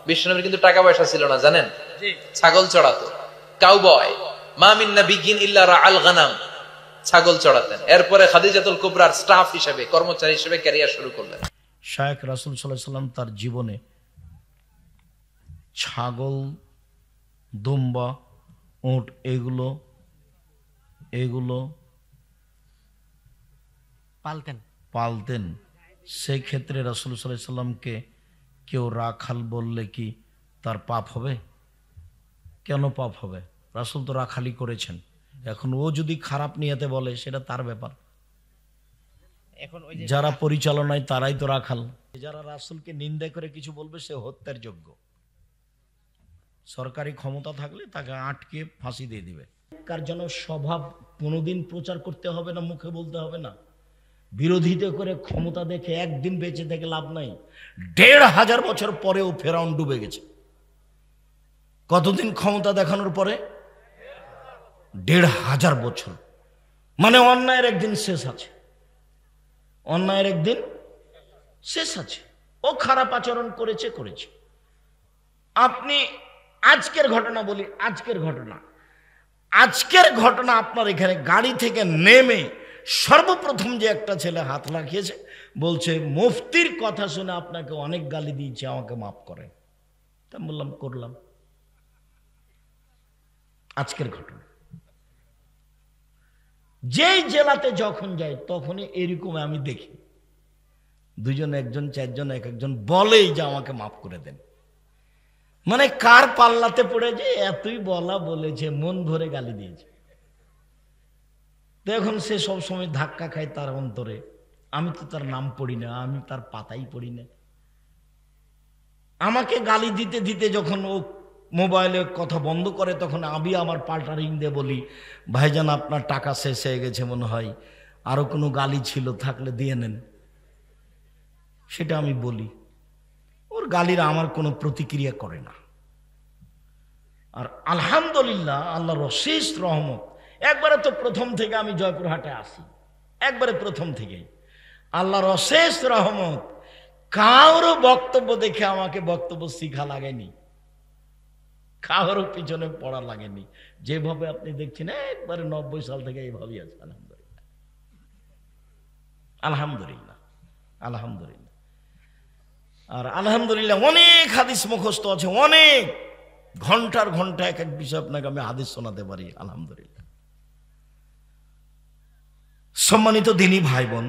বিশ্বনবীর কিন্তু টাকা পয়সা ছিল না জানেন, ছাগল চড়াতো, কাউবয়। মা মিন নাবিয়্যিন ইল্লা রাআল গানাম, ছাগল চড়াতেন। এরপরে খাদিজাতুল কুবরার স্টাফ হিসেবে, কর্মচারী হিসেবে ক্যারিয়ার শুরু করলেন। শায়খ রাসূল সাল্লাল্লাহু আলাইহি সাল্লাম তার জীবনে ছাগল, দুম্বা, উট এগুলো পালতেন। সেই ক্ষেত্রে রাসূল সাল্লাল্লাহু আলাইহি সাল্লামকে কেউ রাখাল বললে কি তার পাপ হবে? কেন পাপ হবে? রাসূল তো রাখালি করেছেন। এখন ও যদি খারাপ নিয়তে বলে সেটা তার ব্যাপার। যারা পরিচালনায় তারাই তো রাখাল। যারা রাসূলকে নিন্দা করে কিছু বলবে সে হত্যার যোগ্য। সরকারি ক্ষমতা থাকলে তাকে আটকে ফাঁসি দিয়ে দিবে। কার যেন স্বভাব কোনোদিন প্রচার করতে হবে না, মুখে বলতে হবে না। বিরোধিতা করে ক্ষমতা দেখে একদিন বেঁচে থেকে লাভ নাই। ১৫০০ বছর পরেও ফেরাউন ডুবে গেছে। কতদিন ক্ষমতা দেখানোর পরে? ১৫০০ বছর। মানে অন্যায়ের একদিন শেষ আছে, অন্যায়ের একদিন শেষ আছে। ও খারাপ আচরণ করেছে। আপনি আজকের ঘটনা বলি, আজকের ঘটনা আপনার এখানে গাড়ি থেকে নেমে সর্বপ্রথম যে একটা ছেলে হাত লাগিয়েছে, বলছে মুফতির কথা শুনে আপনাকে অনেক গালি দিয়েছে, আমাকে মাফ করেন। তা বললাম করলাম। আজকের ঘটনা। যেই জেলাতে যখন যাই তখনই এরকম আমি দেখি দুজন, একজন, চারজন, একজন বলেই যে আমাকে মাফ করে দেন। মানে কার পাল্লাতে পড়ে যে এতই বলা বলেছে, মন ভরে গালি দিয়েছে। তো এখন সে সব সময় ধাক্কা খায় তার অন্তরে। আমি তো তার নাম পড়ি না, আমি তার পাতাই পড়ি না। আমাকে গালি দিতে দিতে যখন ও মোবাইলে কথা বন্ধ করে, তখন আমি আমার পাল্টা রিং দিয়ে বলি, ভাইজান আপনার টাকা শেষ হয়ে গেছে মনে হয়, আরো কোনো গালি ছিল থাকলে দিয়ে নেন। সেটা আমি বলি। ওর গালির আমার কোনো প্রতিক্রিয়া করে না। আর আলহামদুলিল্লাহ, আল্লাহর অশেষ রহমত। একবারে তো প্রথম থেকে আমি জয়পুরহাটে আসি, একবারে প্রথম থেকেই আল্লাহর অশেষ রহমত। কারো বক্তব্য দেখে আমাকে বক্তব্য শিখা লাগেনি, কারো পিছনে পড়া লাগেনি। যেভাবে আপনি দেখছেন একবারে 90 সাল থেকে এইভাবেই আছে। আলহামদুলিল্লাহ, আলহামদুলিল্লাহ, আলহামদুলিল্লাহ। আর আলহামদুলিল্লাহ অনেক হাদিস মুখস্থ আছে, অনেক ঘন্টার ঘন্টা এক এক বিষয় আপনাকে আমি হাদিস শোনাতে পারি। আলহামদুলিল্লাহ। সম্মানিত দিনী ভাই বোন,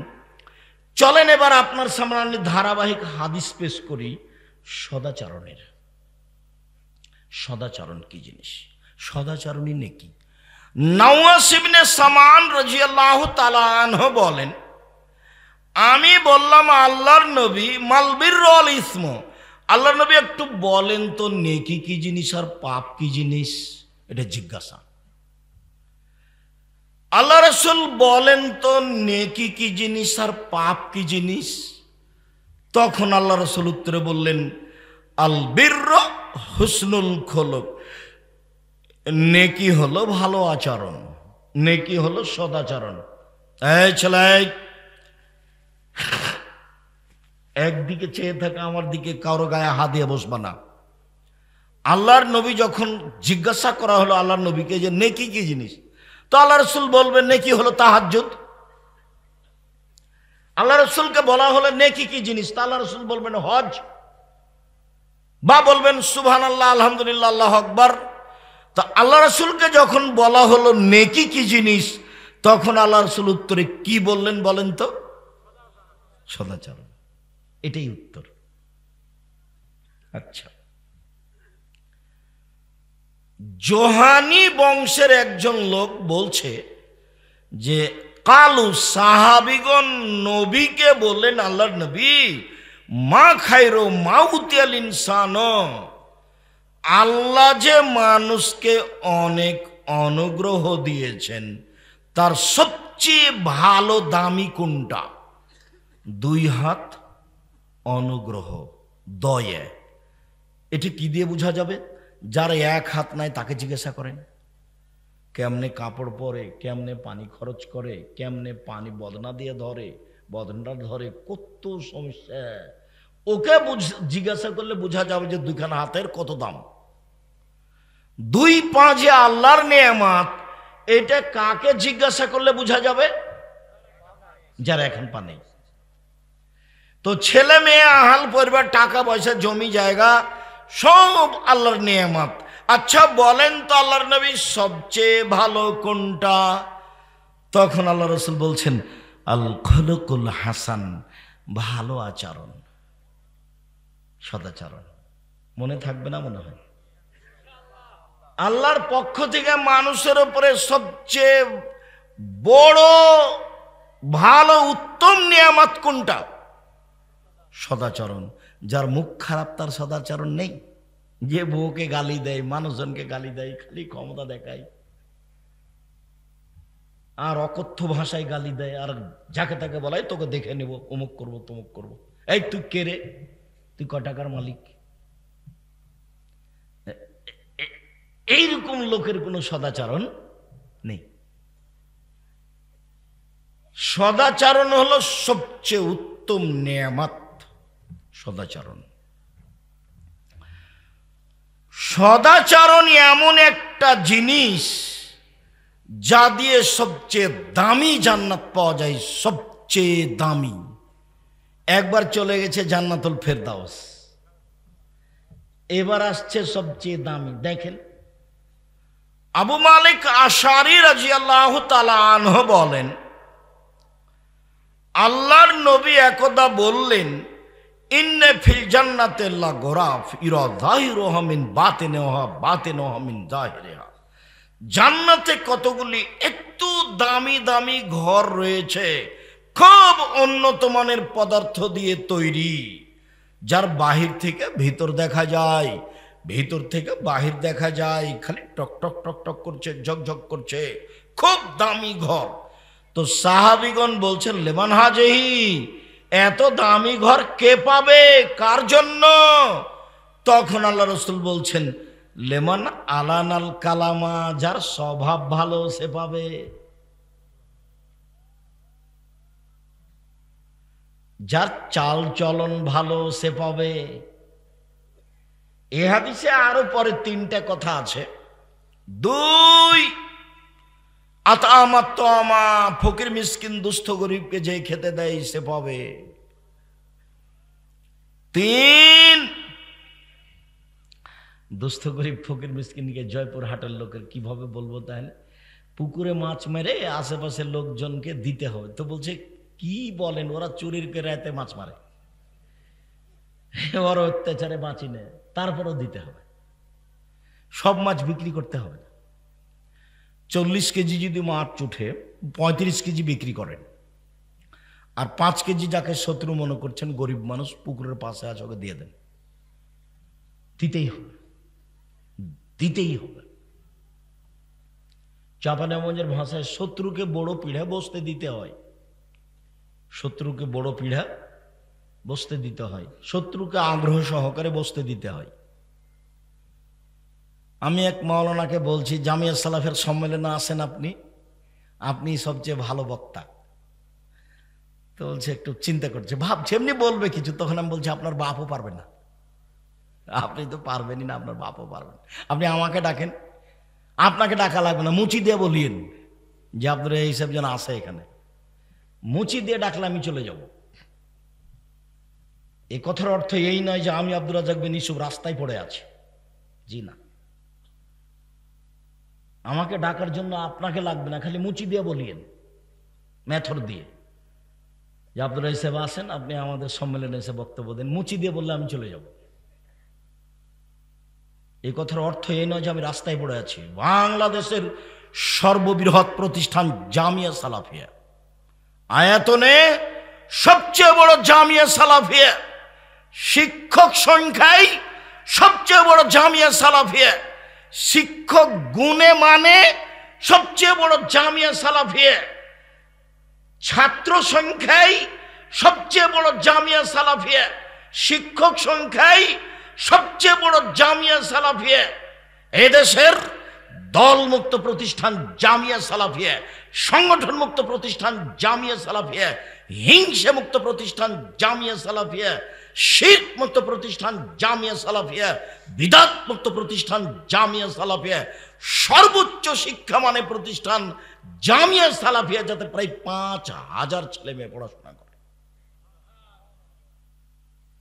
চলেন এবার আপনার সামনে ধারাবাহিক হাদিস পেশ করি সদাচরণের। সদাচরণ কি জিনিস? সদাচরণই নেকি। নওয়াস ইবনে সামান রাদিয়াল্লাহু তাআলা আনহু বলেন, আমি বললাম আল্লাহর নবী, মাল বিররু ওয়াল ইসম, আল্লাহর নবী একটু বলেন তো নেকি কি জিনিস আর পাপ কি জিনিস? এটা জিজ্ঞাসা। আল্লাহ রাসূল বলেন তো নেকি কি জিনিস আর পাপ কি জিনিস? তখন আল্লাহ রাসূল উত্তরে বললেন, আল বিররু হুসনুল খুলুক, নেকি হলো ভালো আচরণ, নেকি হলো সদাচরণ। এই ছেলে, একদিকে চেয়ে থাকা, আমার দিকে কারো গায়ে হাত দিয়ে বসবা না। আল্লাহর নবী যখন জিজ্ঞাসা করা হলো আল্লাহর নবীকে যে নেকি কি জিনিস, তো আল্লাহ রাসূল বলবেন নেকি হলো তাহাজ্জুদ। আল্লাহ রাসূলকে বলা হলো নেকি কি জিনিস, তা আল্লাহ রাসূল বলবেন হজ, বা বলবেন সুবহানাল্লাহ, আলহামদুলিল্লাহ, আল্লাহু আকবার। তো আল্লাহ রাসূলকে যখন বলা হলো নেকি কি জিনিস, তখন আল্লাহ রাসূল উত্তরে কি বললেন বলেন তো? সদাচরণ। এটাই উত্তর। আচ্ছা, জোহানি বংশের একজন লোক বলছে যে কালু সাহাবিগণ নবীকে বললেন, আল্লাহর নবী, মা খায়রু মাউতিয়াল ইনসান, আল্লাহ যে মানুষকে অনেক অনুগ্রহ দিয়েছেন, তার সবচেয়ে ভালো দামি কোনটা? 2 হাত অনুগ্রহ, দয়া। এটি কি দিয়ে বোঝা যাবে? যার 1 হাত নাই তাকে জিজ্ঞাসা করেন কেমনে কাপড় পরে, কেমনে পানি খরচ করে, কেমনে পানি বদনা দিয়ে ধরে, বদনাটা ধরে, কত সমস্যা, ওকে জিজ্ঞাসা করলে বোঝা যাবে যে দুইখানা হাতের কত দাম। দুই পা যে আল্লাহর নেয়ামত, এটা কাকে জিজ্ঞাসা করলে বোঝা যাবে? যারা এখন পা নেই। তো ছেলে মেয়ে, আহাল পরিবার, টাকা পয়সা, জমি জায়গা সব আল্লাহর নেয়ামত। আচ্ছা বলেন তো আল্লাহর নবী সবচেয়ে ভালো কোনটা? তখন আল্লাহ রসুল বলছেন আল খুলুকুল হাসান, ভালো আচরণ, সদাচরণ। মনে থাকবে না মনে হয়? আল্লাহর পক্ষ থেকে মানুষের উপরে সবচেয়ে বড় ভালো উত্তম নিয়ামত কোনটা? সদাচরণ। যার মুখ খারাপ তার সদাচরণ নেই। যে বউকে গালি দেয়, মানুষজনকে গালি দেয়, খালি ক্ষমতা দেখায়, আর অকথ্য ভাষায় গালি দেয়, আর যাকে তাকে বলাই তোকে দেখে নেব, অমুক করবো তমুক করবো। এই তুই কে রে? তুই ক টাকার মালিক? এইরকম লোকের কোনো সদাচরণ নেই। সদাচরণ হলো সবচেয়ে উত্তম নেয়ামত। সদাচরণ, সদাচরণ এমন একটা জিনিস যা দিয়ে সবচেয়ে দামি জান্নাত পাওয়া যায়, সবচেয়ে দামি। একবার চলে গেছে জান্নাতুল ফেরদাউস, এবার আসছে সবচেয়ে দামি। দেখেন, আবু মালিক আশারি রাদিয়াল্লাহু তাআলা আনহু বলেন, আল্লাহর নবী একদা বললেন, ইন্নে ফিল জান্নাতি লাগুরাফ ইরা যাহিরুহা মিন বাতিনিহা বাতিনুহা মিন যাহিরিহা। জান্নাতে কতগুলি একটু দামি দামি ঘর রয়েছে, খুব উন্নত মানের পদার্থ দিয়ে তৈরি, যার বাহির থেকে ভিতর দেখা যায়, ভিতর থেকে বাহির দেখা যায়, খালি টক টক টক টক করছে, ঝকঝক করছে, খুব দামি ঘর। তো সাহাবীগণ বলছেন, লেমান হাজেহি, এত দামি ঘর কে পাবে, কার জন্য? তখন আল্লাহ রসুল বলছেন, লেমান আলানাল কালামা, যার স্বভাব ভালো সে পাবে, যার চাল চলন ভালো সে পাবে। এ হাদিসে আরো পরে তিনটা কথা আছে। দুই, আতামাত তামা, ফকির মিসকিন দুস্থ গরিবকে যে খেতে দেয় সে পাবে। তিন, দুস্থ গরিব ফকির মিসকিনকে জয়পুর হাটের লোকের কিভাবে বলবো তাহলে? পুকুরে মাছ মেরে আশেপাশের লোকজনকে দিতে হবে। তো বলছে কি বলেন, ওরা চুরির করে রাতে মাছ মারে, ওরা অত্যাচারে বাঁচি নেয়, তারপরও দিতে হবে। সব মাছ বিক্রি করতে হবে না। 40 কেজি যদি মাছ উঠে 35 কেজি বিক্রি করেন, আর 5 কেজি যাকে শত্রু মনে করছেন, গরিব মানুষ পুকুরের পাশে আছে, ওকে দিয়ে দেন। দিতেই হবে, দিতেই হবে। চাঁপানেগঞ্জের ভাষায় শত্রুকে বড় পিঠা বসতে দিতে হয়, শত্রুকে বড় পিঠা বসতে দিতে হয়, শত্রুকে আগ্রহ সহকারে বসতে দিতে হয়। আমি এক মাওলানাকে বলছি, জামিয়া সালাফের সম্মেলনে আসেন আপনি, আপনি সবচেয়ে ভালো বক্তা। তো বলছে একটু চিন্তা করছে, ভাবছে এমনি বলবে কিছু। তখন আমি বলছি, আপনার বাপও পারবে না, আপনি তো পারবেনই না, আপনার বাপও পারবেন। আপনি আমাকে ডাকেন, আপনাকে ডাকা লাগবে না, মুচি দিয়ে বলিয়েন যে আপনার এই সব যেন আসে এখানে। মুচি দিয়ে ডাকলে আমি চলে যাব। এই কথার অর্থ এই নয় যে আমি আব্দুর রাজ্জাক বিন ইউসুফ রাস্তায় পড়ে আছি, জি না। আমাকে ডাকার জন্য আপনাকে লাগবে না, খালি মুচি দিয়ে বলিয়েন, মেথর দিয়ে, যে আব্দুর রাজ্জাক আসেন, আপনি আমাদের সম্মেলনে এসে বক্তব্য দেন। মুচি দিয়ে বললে আমি চলে যাব। এই কথার অর্থ এই নয় যে আমি রাস্তায় পড়ে আছি। বাংলাদেশের সর্ববৃহৎ প্রতিষ্ঠান জামিয়া সালাফিয়া, আয়াতনে সবচেয়ে বড় জামিয়া সালাফিয়া, শিক্ষক সংখ্যায় সবচেয়ে বড় জামিয়া সালাফিয়া, শিক্ষক গুণে মানে সবচেয়ে বড় জামিয়া সালাফিয়া, ছাত্র সংখ্যায় সবচেয়ে বড় জামিয়া সালাফিয়া, শিক্ষক সংখ্যায় সবচেয়ে বড় জামিয়া সালাফিয়া। এদেশের দল মুক্ত প্রতিষ্ঠান জামিয়া সালাফিয়া, সংগঠন মুক্ত প্রতিষ্ঠান জামিয়া সালাফিয়া, হিংসা মুক্ত প্রতিষ্ঠান জামিয়া সালাফিয়া, শিরক মুক্ত প্রতিষ্ঠান জামিয়া সালাফিয়া, বিদআত মুক্ত প্রতিষ্ঠান জামিয়া সালাফিয়া, সর্বোচ্চ শিক্ষা মানে প্রতিষ্ঠান জামিয়া সালাফিয়া, যাতে প্রায় 5,000 ছেলে মেয়ে পড়াশোনা করে।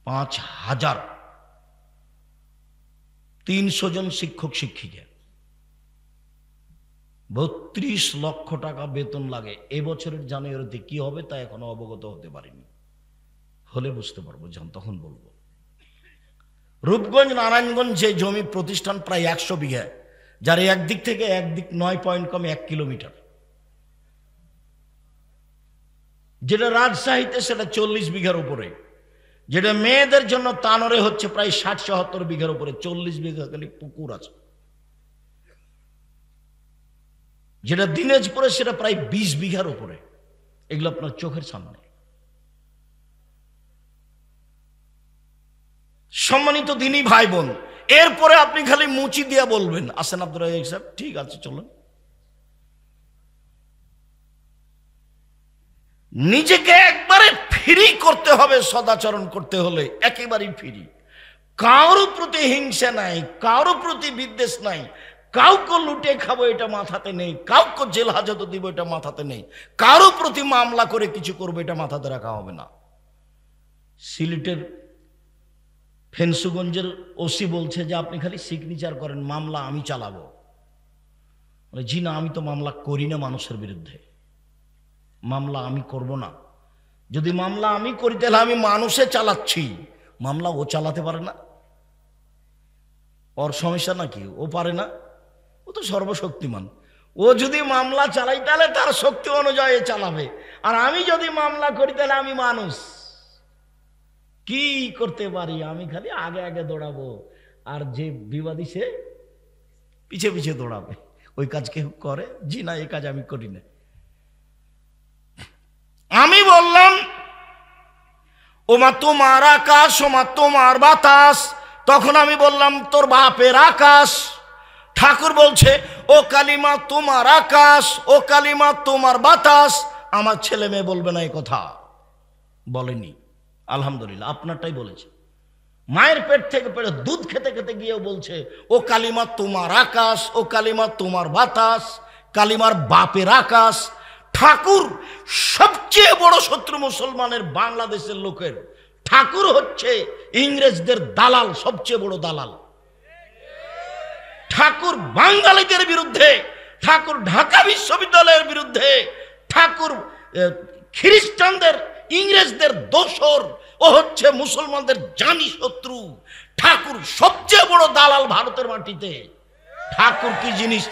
5,000, 300 জন শিক্ষক শিক্ষিকা, 32 লক্ষ টাকা বেতন লাগে। এবছরের জানুয়ারিতে কি হবে তা এখনো অবগত হতে পারিনি, হলে বুঝতে পারবো, তখন বলবো। রূপগঞ্জ নারায়ণগঞ্জ যে জমি প্রতিষ্ঠান প্রায় 100 বিঘা, যার একদিক থেকে একদিক 9 পয়েন্ট কমে 1 কিলোমিটার। যেটা রাজশাহীতে সেটা 40 বিঘার উপরে, যেটা মেয়েদের জন্য তানোরে হচ্ছে প্রায় 60-70 বিঘার উপরে, 40 বিঘা খালি পুকুর আছে। যেটা দিনাজপুরে সেটা প্রায় 20 বিঘার উপরে। এগুলো আপনার চোখের সামনে। সম্মানিত দিনী ভাই বোন, এরপরে আপনি খালি মুচি দিয়া বলবেন আসেন আব্দুর রাজ্জাক সাহেব, ঠিক আছে চলুন। নিজেকে একবারে ফ্রি করতে হবে, সদাচরণ করতে হলে একেবারেই ফ্রি। কারো প্রতি হিংসা নাই, কারো প্রতি বিদ্বেষ নাই, কাউকে লুটে খাবো এটা মাথাতে নেই, কাউকে জেল হাজতে দিব এটা মাথাতে নেই, কারো প্রতি মামলা করে কিছু করবো এটা মাথাতে রাখা হবে না। সিলেটের ফেন্সুগঞ্জের ওসি বলছে যে আপনি খালি সিগনেচার করেন, মামলা আমি চালাবো। জি না, আমি তো মামলা করি না মানুষের বিরুদ্ধে, মামলা আমি করব না। যদি মামলা আমি করি তাহলে আমি মানুষে চালাচ্ছি, মামলা ও চালাতে পারে না। ওর সমস্যা নাকি? ও পারে না? ও তো সর্বশক্তিমান। ও যদি মামলা চালাই তাহলে তার শক্তি অনুযায়ী চালাবে, আর আমি যদি মামলা করি তাহলে আমি মানুষ, কি করতে পারি? আমি খালি আগে আগে দৌড়াবো, আর যে বিবাদী সে পিছে পিছে দৌড়াবে। ওই কাজ কেউ করে? জি না, এই কাজ আমি করি না। আমি বললাম ওমা তোমার আকাশ, ওমা তোমার বাতাস। তখন আমি বললাম তোর বাপের আকাশ। ঠাকুর বলছে ও কালিমা তোমার আকাশ, ও কালিমা তোমার বাতাস। আমার ছেলে মেয়ে বলবে না এই কথা, বলেনি। আলহামদুলিল্লাহ, আপনারটাই বলেছে। মায়ের পেট থেকে পেটে দুধ খেতে খেতে গিয়েও বলছে ও কালিমা তোমার আকাশ, ও কালিমা তোমার বাতাস, কালিমার বাপের আকাশ। ঠাকুর সবচেয়ে বড় শত্রু মুসলমানের, বাংলাদেশের লোকের। ঠাকুর হচ্ছে ইংরেজদের দালাল, সবচেয়ে বড় দালাল। ঠাকুর বাঙালিদের বিরুদ্ধে, ঠাকুর ঢাকা বিশ্ববিদ্যালয়ের বিরুদ্ধে, ঠাকুর খ্রিস্টানদের, ইংরেজদের দোসর। ও হচ্ছে মুসলমানদের জানি শত্রু। ঠাকুর সবচেয়ে বড় দালাল ভারতের মাটিতে। ঠাকুর কি জিনিস,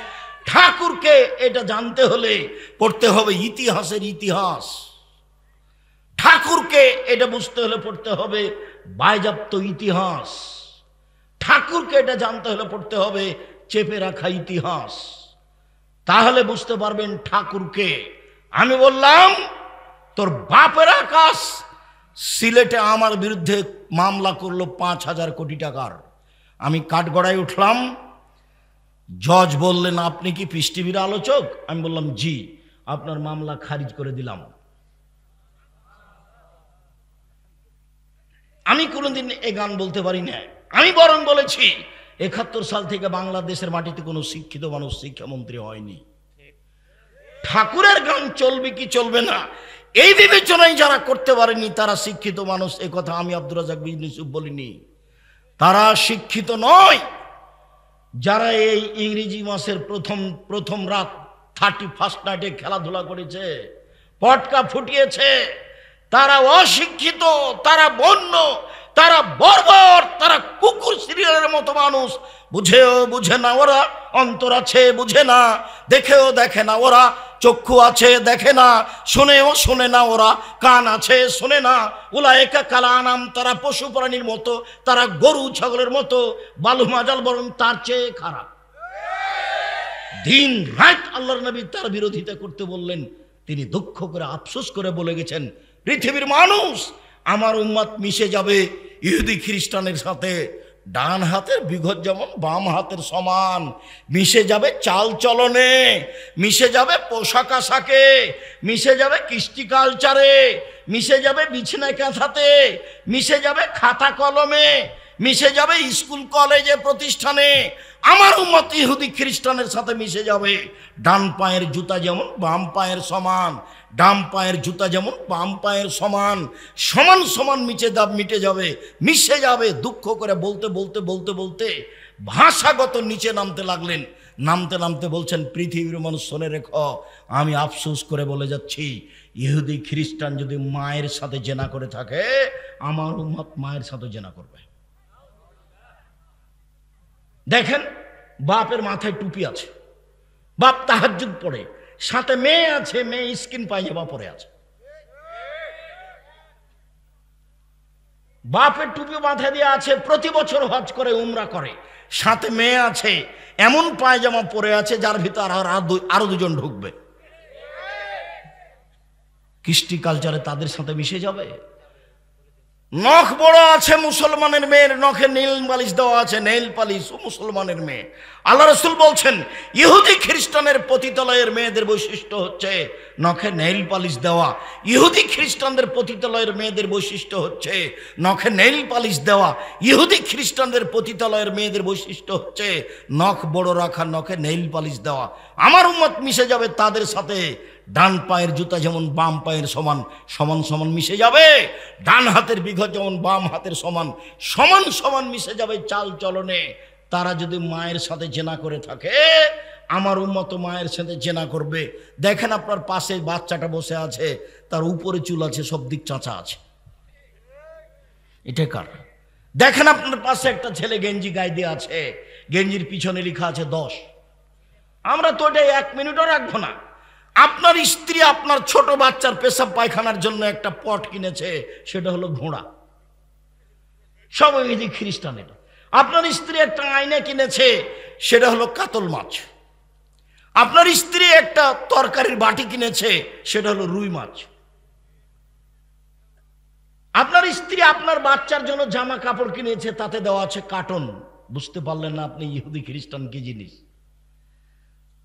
ঠাকুরকে এটা জানতে হলে পড়তে হবে ইতিহাসের ইতিহাস। ঠাকুরকে এটা বুঝতে হলে পড়তে হবে বায়জাপ্ত ইতিহাস। ঠাকুরকে এটা জানতে হলে পড়তে হবে চেপে রাখা ইতিহাস, তাহলে বুঝতে পারবেন ঠাকুরকে। আমি বললাম তোর বাপের আকাশ সিলেটে আমার বিরুদ্ধে মামলা করলো 5,000 কোটি টাকার। আমি কাঠগড়ায় উঠলাম, জজ বললেন আপনি কি পিস টিভির আলোচক? আমি বললাম জি, আপনার মামলা খারিজ করে দিলাম। আমি কোনোদিন এ গান বলতে পারি না। আমি বরং বলেছি 71 সাল থেকে বাংলাদেশের মাটিতে কোনো শিক্ষিত মানুষ শিক্ষামন্ত্রী হয়নি। ঠাকুরের গান চলবে কি চলবে না এই বিবেচনায় যারা করতে পারেনি তারা শিক্ষিত মানুষ, এ কথা আমি আব্দুর রাজ্জাক বিন ইউসুফ বলিনি। তারা শিক্ষিত নয়। যারা এই ইংরেজি মাসের প্রথম রাত 31st নাইটে খেলাধুলা করেছে, পটকা ফুটিয়েছে, তারা অশিক্ষিত, তারা বন্য, তারা বর্বর, তারা কুকুর সিরিয়ালের মতো মানুষ। বুঝেও বুঝে না ওরা, অন্তর আছে বুঝে না, দেখেও দেখে না ওরা, চক্ষু আছে দেখে না, শুনেও শুনে না ওরা, কান আছে শোনে না। উলায়েকা কালানাম, তারা পশু প্রাণীর মতো, তারা গরু ছাগলের মতো, বালু মাজাল বরং তার চেয়ে খারাপ। দিন রাত আল্লাহর নবী তার বিরোধিতা করতে বললেন, তিনি দুঃখ করে আফসোস করে বলে গেছেন, পৃথিবীর মানুষ আমার উম্মত মিশে যাবে ইহুদি খ্রিস্টানের সাথে, ডান হাতের বিঘত যেমন বাম হাতের সমান, মিশে যাবে চাল চলনে, মিশে যাবে পোশাক আশাকে, মিশে যাবে কৃষ্টি কালচারে, মিশে যাবে বিছানায় কাঁথাতে, মিশে যাবে খাতা কলমে, মিশে যাবে স্কুল কলেজে প্রতিষ্ঠানে। আমার উম্মত ইহুদি খ্রিস্টানের সাথে মিশে যাবে। ডান পায়ের জুতা যেমন বাম পায়ের সমান, ডান পায়ের জুতা যেমন বাম পায়ের সমান, সমান সমান মিটে যাবে, মিশে যাবে। দুঃখ করে বলতে বলতে বলতে বলতে ভাষাগত নিচে নামতে লাগলেন। নামতে নামতে বলছেন, পৃথিবীর মানুষ শোনে রেখো, আমি আফসোস করে বলে যাচ্ছি, ইহুদি খ্রিস্টান যদি মায়ের সাথে জেনা করে থাকে, আমার উম্মত মায়ের সাথে জেনা করবে। দেখেন, বাপের মাথায় টুপি আছে, বাপ তাহাজ্জুদ পড়ে, সাথে মেয়ে আছে, মেয়ে স্কিন পায়জামা পরে আছে। বাপের টুপি মাথায় দিয়ে আছে, প্রতি বছর হজ করে, উমরা করে, সাথে মেয়ে আছে, এমন পায়জামা পরে আছে যার ভিতর আরো দুজন ঢুকবে। কৃষ্টি কালচারে তাদের সাথে মিশে যাবে। নখ বড় আছে মুসলমানের মেয়ের, নখে নীল পালিশ দেওয়া আছে, নেইল পালিশ ও মুসলমানের মেয়ে। আল্লাহ রাসূল বলছেন, ইহুদি খ্রিস্টানের পতিতালয়ের মেয়েদের বৈশিষ্ট্য হচ্ছে নখে নেইল পালিশ দেওয়া। ইহুদি খ্রিস্টানদের পতিতালয়ের মেয়েদের বৈশিষ্ট্য হচ্ছে নখে নেইল পালিশ দেওয়া। ইহুদি খ্রিস্টানদের পতিতালয়ের মেয়েদের বৈশিষ্ট্য হচ্ছে নখ বড় রাখা, নখে নেইল পালিশ দেওয়া। আমার উম্মত মিশে যাবে তাদের সাথে। ডান পায়ের জুতা যেমন বাম পায়ের সমান, সমান সমান মিশে যাবে। ডান হাতের বিঘত যেমন বাম হাতের সমান, সমান সমান মিশে যাবে চাল চলনে। তারা যদি মায়ের সাথে জেনা করে থাকে, আমার উম্মত মায়ের সাথে জেনা করবে। দেখেন, আপনার পাশে বাচ্চাটা বসে আছে, তার উপরে চুল আছে, সব দিক চাঁচা আছে, এটা কার? দেখেন, আপনার পাশে একটা ছেলে গেঞ্জি গায়ে দিয়ে আছে, গেঞ্জির পিছনে লেখা আছে 10। আমরা তো এটা 1 মিনিটও রাখবো না। আপনার স্ত্রী আপনার ছোট বাচ্চার পেশাব পায়খানার জন্য একটা পট কিনেছে, সেটা হলো ঘোড়া। সব ইহুদি খ্রিস্টানের। আপনার স্ত্রী একটা আয়না কিনেছে, সেটা হলো কাতল মাছ। আপনার স্ত্রী একটা তরকারির বাটি কিনেছে, সেটা হলো রুই মাছ। আপনার স্ত্রী আপনার বাচ্চার জন্য জামা কাপড় কিনেছে, তাতে দেওয়া আছে কার্টন। বুঝতে পারলেন না আপনি ইহুদি খ্রিস্টান কি জিনিস?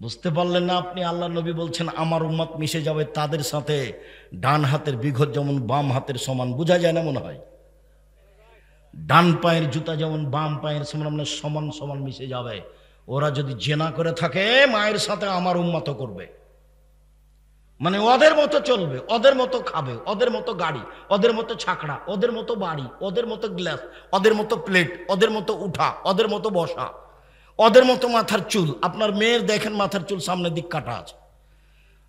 বুঝতে পারলেন না আপনি? আল্লাহ নবী বলছেন, আমার উম্মত মিশে যাবে তাদের সাথে। ডান হাতের বিঘত যেমন বাম হাতের সমান। বোঝা যায় না মনে হয়? ডান পায়ের জুতা যেমন বাম পায়ের সমান, মানে সমান সমান মিশে যাবে। ওরা যদি জেনা করে থাকে মায়ের সাথে, আমার উম্মত করবে, মানে ওদের মতো চলবে, ওদের মতো খাবে, ওদের মতো গাড়ি, ওদের মতো ছাকড়া, ওদের মতো বাড়ি, ওদের মতো গ্লাস, ওদের মতো প্লেট, ওদের মতো উঠা, ওদের মতো বসা, ওদের মতো মাথার চুল। আপনার মেয়ের দেখেন মাথার চুল সামনের দিক কাটা আছে,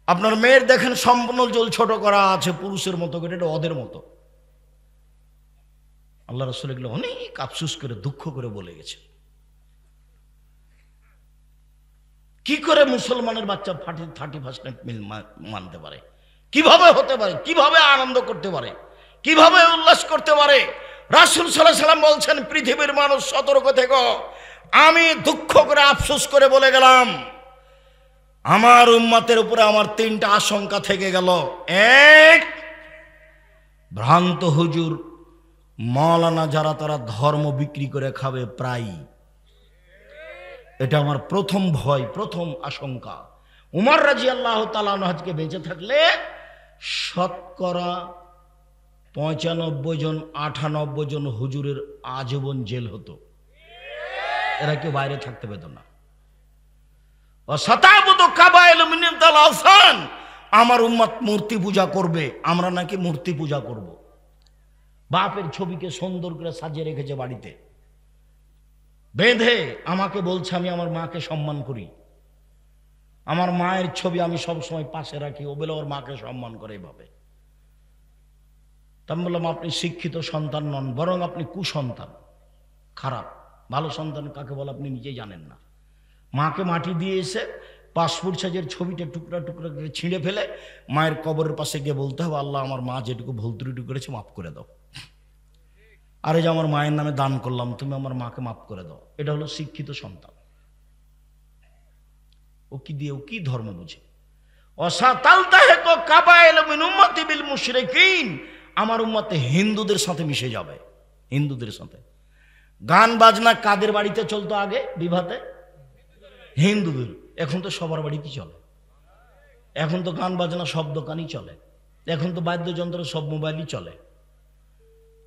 আপনার মেয়ের দেখেন সম্পূর্ণ চুল ছোট করা আছে, পুরুষের মতো করে, এটা ওদের মতো। আল্লাহ রাসূল এগুলো অনেক আফসোস করে দুঃখ করে বলে গেছে। কি করে মুসলমানের বাচ্চা 31 মিল মানতে পারে? কিভাবে হতে পারে? কিভাবে আনন্দ করতে পারে? কিভাবে উল্লাস করতে পারে? রাসূল সাল্লাল্লাহু আলাইহি ওয়াসাল্লাম বলছেন, পৃথিবীর মানুষ সতর্ক থেকো। আমি দুঃখ করে আফসোস করে বলে গেলাম, আমার উম্মতের উপরে আমার 3টা আশঙ্কা থেকে গেল। 1, ভ্রান্ত হুজুর মাওলানা যারা, তারা ধর্ম বিক্রি করে খাবে প্রায়। এটা আমার প্রথম ভয়, প্রথম আশঙ্কা। উমর রাদিয়াল্লাহু তাআলা আনহু আজকে বেঁচে থাকলে শতকরা 95 জন 98 জন হুজুরের আজীবন জেল হতো। এরা কেউ বাইরে থাকতে পেত না। আমার উম্মত মূর্তি পূজা করবে, আমরা নাকি মূর্তি পূজা করব। বাপের ছবিকে সুন্দর করে সাজিয়ে রেখেছে বাড়িতে, বেঁধে আমাকে বলছে আমি আমার মাকে সম্মান করি। আমার মায়ের ছবি আমি সবসময় পাশে রাখি, ও বলে ওর মাকে সম্মান করে এভাবে। তা আমি বললাম, আপনি শিক্ষিত সন্তান নন, বরং আপনি কুসন্তান, খারাপ। ভালো সন্তান কাকে বলে আপনি নিজেই জানেন না। মাকে মাটি দিয়ে এসে পাসপোর্ট সাইজের ছবিটা টুকরা টুকরা করে ছিঁড়ে ফেলে মায়ের কবরের পাশে গিয়ে বলতে হবে, আল্লাহ আমার মা যেটুকু ভুল ত্রুটি করেছে মাফ করে দাও। আরে যে আমার মায়ের নামে দান করলাম, তুমি আমার মাকে মাফ করে দাও। এটা হলো শিক্ষিত সন্তান। ও কি দিয়ে, ও কি ধর্ম বুঝে? আমার উম্মতে হিন্দুদের সাথে মিশে যাবে, হিন্দুদের সাথে। গান বাজনা কাদের বাড়িতে চলতো আগে বিবাহে? হিন্দুদের। এখন তো সবার বাড়িতেই চলে। এখন তো গান বাজনা সব দোকানই চলে। এখন তো বাদ্যযন্ত্র সব মোবাইলই চলে।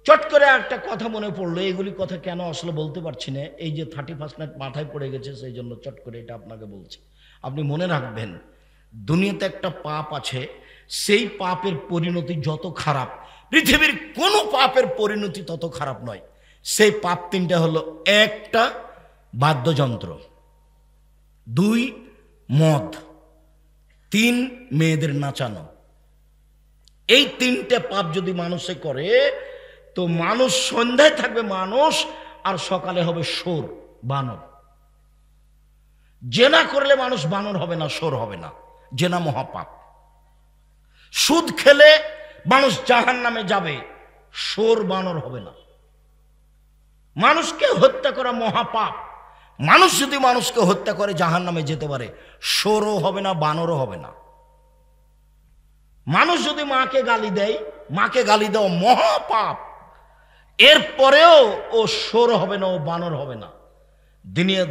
চট করে একটা কথা মনে পড়লো, এগুলি কথা কেন আসলে বলতে পারছি না, এই যে 31 নাইট মাথায় পড়ে গেছে, সেই জন্য চট করে এটা আপনাকে বলছি। আপনি মনে রাখবেন, দুনিয়াতে একটা পাপ আছে, সেই পাপের পরিণতি যত খারাপ, পৃথিবীর কোনো পাপের পরিণতি তত খারাপ নয়। সেই পাপ তিনটা হলো: একটা বাদ্যযন্ত্র, 2 মদ, 3 মেয়েদের নাচানো। এই 3টে পাপ যদি মানুষে করে তো মানুষ সন্ধ্যায় থাকবে মানুষ, আর সকালে হবে শোর, বানর। জেনা করলে মানুষ বানর হবে না, শোর হবে না, জেনা মহাপাপ। সুদ খেলে মানুষ জাহান্নামে যাবে, শোর বানর হবে না। মানুষকে হত্যা করা মহাপাপ। মানুষ যদি মানুষকে হত্যা করে জাহান্নামে যেতে পারে, শোরও হবে না, বানরও হবে না। মানুষ যদি মাকে গালি দেয়, মাকে গালি দেওয়া মহাপাপ, এরপরেও ও শোর হবে না, ও বানর হবে না।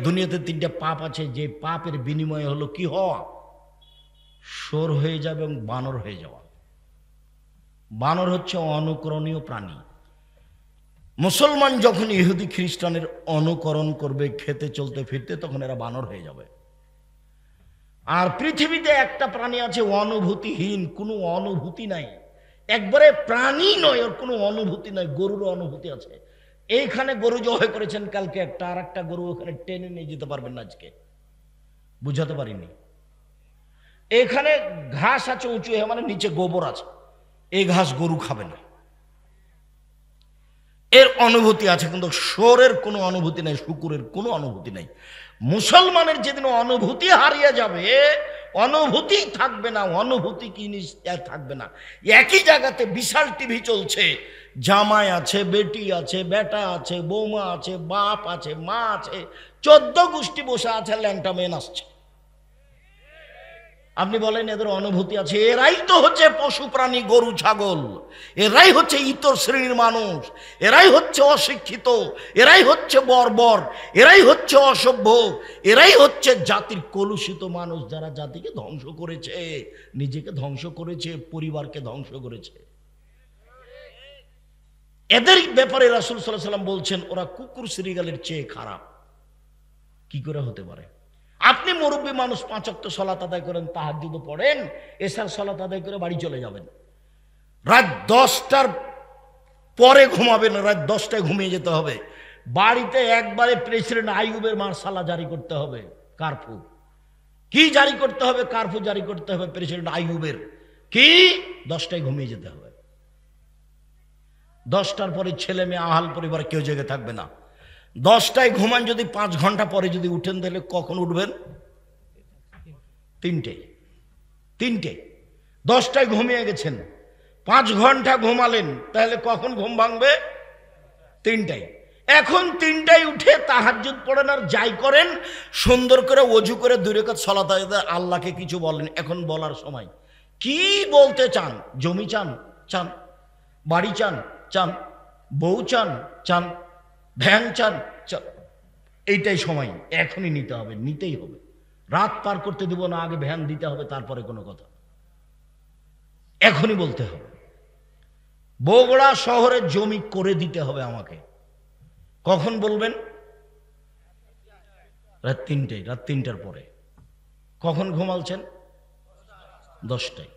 দুনিয়াতে 3টে পাপ আছে, যে পাপের বিনিময়ে হলো কি হওয়া? শোর হয়ে যাবে এবং বানর হয়ে যাওয়া। বানর হচ্ছে অনুকরণীয় প্রাণী। মুসলমান যখন ইহুদি খ্রিস্টানের অনুকরণ করবে খেতে চলতে ফিরতে, তখন এরা বানর হয়ে যাবে। আর পৃথিবীতে একটা প্রাণী আছে অনুভূতিহীন, কোনো অনুভূতি নাই, একবারে প্রাণী নয়, ওর কোনো অনুভূতি নাই। গরুর অনুভূতি আছে। এইখানে গরু জবাই করেছেন কালকে একটা, আর একটা গরু ওখানে টেনে নিয়ে যেতে পারবেন না আজকে, বুঝাতে পারিনি। এখানে ঘাস আছে উঁচু, মানে নিচে গোবর আছে, এই ঘাস গরু খাবে না। এর অনুভূতি আছে, কিন্তু শোরের কোনো অনুভূতি নাই, শুকুরের কোনো অনুভূতি নাই। মুসলমানের যেদিন অনুভূতি হারিয়ে যাবে, অনুভূতি থাকবে না, অনুভূতি কি থাকবে না। একই জায়গাতে বিশাল টিভি চলছে, জামাই আছে, বেটি আছে, বেটা আছে, বৌমা আছে, বাপ আছে, মা আছে, 14 গোষ্ঠী বসে আছে, ল্যাংটা মেয়ে নাচছে। আপনি বলেন এদের অনুভূতি আছে? এরাই তো হচ্ছে পশু প্রাণী, গরু ছাগল। এরাই হচ্ছে ইতর শ্রেণীর মানুষ, এরাই হচ্ছে অশিক্ষিত, এরাই হচ্ছে বর্বর, এরাই হচ্ছে অসভ্য, এরাই হচ্ছে জাতির কলুষিত মানুষ, যারা জাতিকে ধ্বংস করেছে, নিজেকে ধ্বংস করেছে, পরিবারকে ধ্বংস করেছে। এদের ব্যাপারে রাসূল সাল্লাল্লাহু আলাইহি ওয়াসাল্লাম বলছেন, ওরা কুকুর শ্রীগালের চেয়ে খারাপ। কি করে হতে পারে? আপনি মুরব্বী মানুষ, 5 ওয়াক্ত সালাত আদায় করেন, তাহাজ্জুদ পড়েন, এশার সালাত আদায় করে বাড়ি চলে যাবেন, রাত 10টার পরে ঘুমাবেন, রাত 10টায় ঘুমিয়ে যেতে হবে। বাড়িতে একবারে প্রেসিডেন্ট আইয়ুবের মার্শালা জারি করতে হবে, কারফু। কি জারি করতে হবে? কারফু জারি করতে হবে প্রেসিডেন্ট আইয়ুবের। কি? 10টায় ঘুমিয়ে যেতে হবে। 10টার পরে ছেলে মেয়ে আহাল পরিবার কেউ জেগে থাকবে না। 10টায় ঘুমান, যদি 5 ঘন্টা পরে যদি উঠেন, তাহলে কখন উঠবেন? 3টে। 10টায় ঘুমিয়ে গেছেন, 5 ঘন্টা ঘুমালেন, তাহলে কখন ঘুম ভাঙবে? 3টায়। এখন 3টায় উঠে তাহাজ্জুদ পড়েন, আর যাই করেন, সুন্দর করে ওযু করে 2 রাকাত সালাত আদায়, আল্লাহকে কিছু বলেন। এখন বলার সময় কি বলতে চান? জমি চান? চান। বাড়ি চান? চান। বউ চান? চান। ভ্যান চান? চান। এইটাই সময়, এখনই নিতে হবে, নিতেই হবে। রাত পার করতে দেব না, আগে ভ্যান দিতে হবে, তারপরে কোনো কথা। এখনই বলতে হবে। বগুড়া শহরের জমি করে দিতে হবে আমাকে। কখন বলবেন? রাত 3টায়, রাত 3টার পরে। কখন ঘুমালছেন? 10টায়।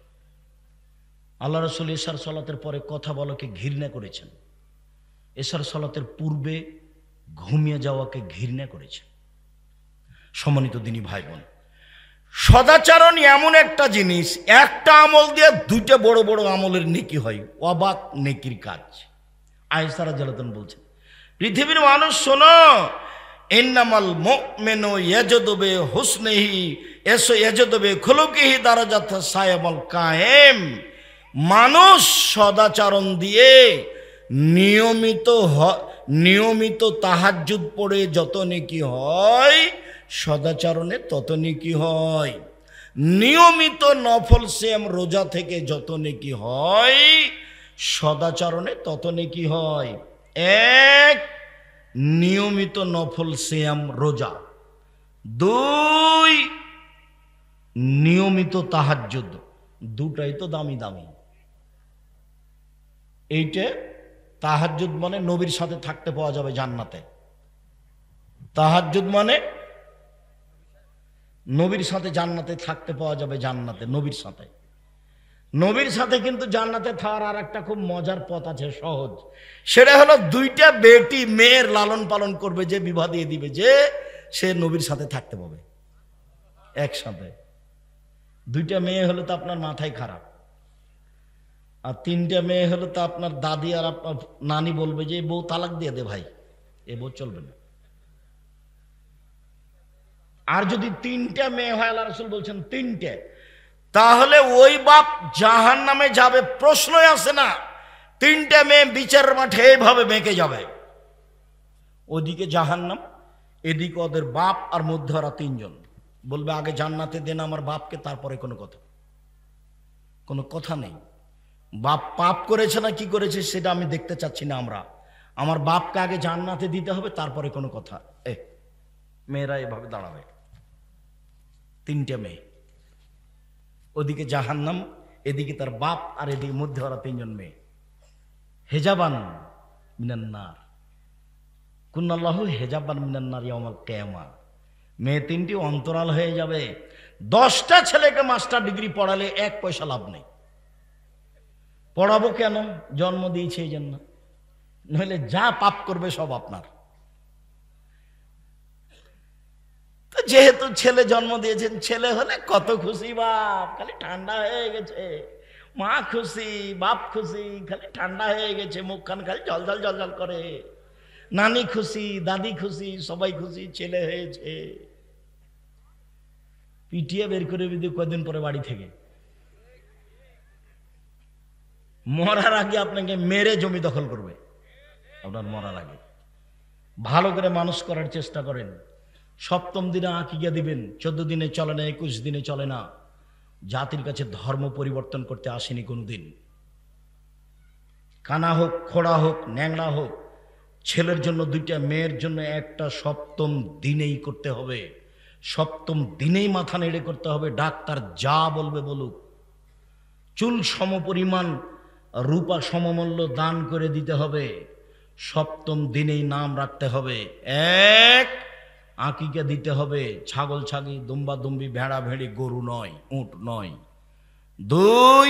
আল্লাহ রাসূল এশার সালাতের পরে কথা বলাকে ঘৃণা করেছেন, এশার সালাতের পূর্বে ঘুমিয়ে যাওয়াকে ঘৃণা করেছেন। সম্মানিত দিনী ভাই বোন, সদাচরণ এমন একটা জিনিস, একটা আমল দিয়ে 2টা বড় বড় আমলের নেকি হয়, অবাক নেকির কাজ। আয়েশা রাদিয়াল্লাহু আনহা বলছেন, পৃথিবীর মানুষ শোনো, ইন্নামাল মুমিনু ইয়াজদু বি হুসনিহি ইয়াজদু বি খুলুকিহি দারাজাত সায়াবুল কায়েম। মানুষ সদাচরণ দিয়ে নিয়মিত তাহাজ্জুদ পড়ে যত নেকি হয়, সদাচরণে তত নেকি হয়। নিয়মিত নফল সিয়াম রোজা থেকে যত নেকি হয়, সদাচরণে তত নেকি হয়। 1 নিয়মিত নফল সিয়াম রোজা, 2 নিয়মিত তাহাজ্জুদ। দুটাই তো দামি দামি। এইটা তাহাজ্জুদ মানে নবীর সাথে থাকতে পাওয়া যাবে জান্নাতে। তাহাজ্জুদ মানে নবীর সাথে জান্নাতে থাকতে পাওয়া যাবে জান্নাতে, নবীর সাথে। নবীর সাথে কিন্তু জান্নাতে থাকার আর একটা খুব মজার পথ আছে, সহজ। সেটা হলো 2টা বেটি মেয়ের লালন পালন করবে, যে বিবাহ দিয়ে দিবে, যে সে নবীর সাথে থাকতে পাবে একসাথে। 2টা মেয়ে হলে তো আপনার মাথায় খারাপ, আর 3টা মেয়ে হলে তো আপনার দাদি আর আপনার নানি বলবে যে বউ তালাক দিয়ে দে ভাই, এ বউ চলবে না। আর যদি 3টা মেয়ে হয়, আল্লাহ রাসূল বলছেন 3টে, তাহলে ওই বাপ জাহান্নামে যাবে, প্রশ্নই আসে না। 3টে মেয়ে বিচারের মাঠে এইভাবে বেঁকে যাবে, ওদিকে জাহান্নাম, এদিকে ওদের বাপ, আর মধ্যে ওরা 3জন বলবে আগে জান্নাতে দেন আমার বাপকে, তারপরে কোনো কথা নেই। বাপ পাপ করেছে না কি করেছে সেটা আমি দেখতে চাচ্ছি না, আমার বাপকে আগে জান্নাতে দিতে হবে, তারপরে কোনো কথা। মেয়েরা এভাবে দাঁড়াবে, 3টে মেয়ে, ওদিকে জাহান্নাম, এদিকে তার বাপ, আর এদিকে মধ্যে ওরা 3জন মেয়ে। হেজাবান মিনান্নার, কুন্নাল্লাহু হেজাবান মিনান্নার ইয়াউমাল কিয়ামা। মেয়ে 3টি অন্তরাল হয়ে যাবে। 10টা ছেলেকে মাস্টার ডিগ্রি পড়ালে 1 পয়সা লাভ নেই। পড়াবো কেন? জন্ম দিয়েছে এই জন্য, নইলে যা পাপ করবে সব আপনার। তো যেহেতু ছেলে জন্ম দিয়েছেন, ছেলে হলে কত খুশি বাপ, খালি ঠান্ডা হয়ে গেছে, মা খুশি, বাপ খুশি, খালি ঠান্ডা হয়ে গেছে, মুখখান খালি জলজল জলজল করে। নানি খুশি, দাদি খুশি, সবাই খুশি, ছেলে হয়েছে। পিটিয়ে বের করে দিদি কদিন পরে বাড়ি থেকে, মরার আগে আপনাকে মেরে জমি দখল করবে আপনার মরার আগে। ভালো করে মানুষ করার চেষ্টা করেন। 7ম দিনে আকিকা দিবেন, 14 দিনে চলে না, 21 দিনে চলে না। জাতির কাছে ধর্ম পরিবর্তন করতে আসেনি কোনোদিন। কানা হোক, খোড়া হোক, ন্যাংড়া হোক, ছেলের জন্য 2টা, মেয়ের জন্য 1টা, 7ম দিনেই করতে হবে। 7ম দিনেই মাথা নেড়ে করতে হবে, ডাক্তার যা বলবে বলুক। চুল সমপরিমাণ, রূপা সমমূল্য দান করে দিতে হবে। 7ম দিনেই নাম রাখতে হবে। 1 আকিকা দিতে হবে, ছাগল ছাগি, দুম্বা দুম্বি, ভেড়া ভেড়ি, গরু নয়, উট নয়। 2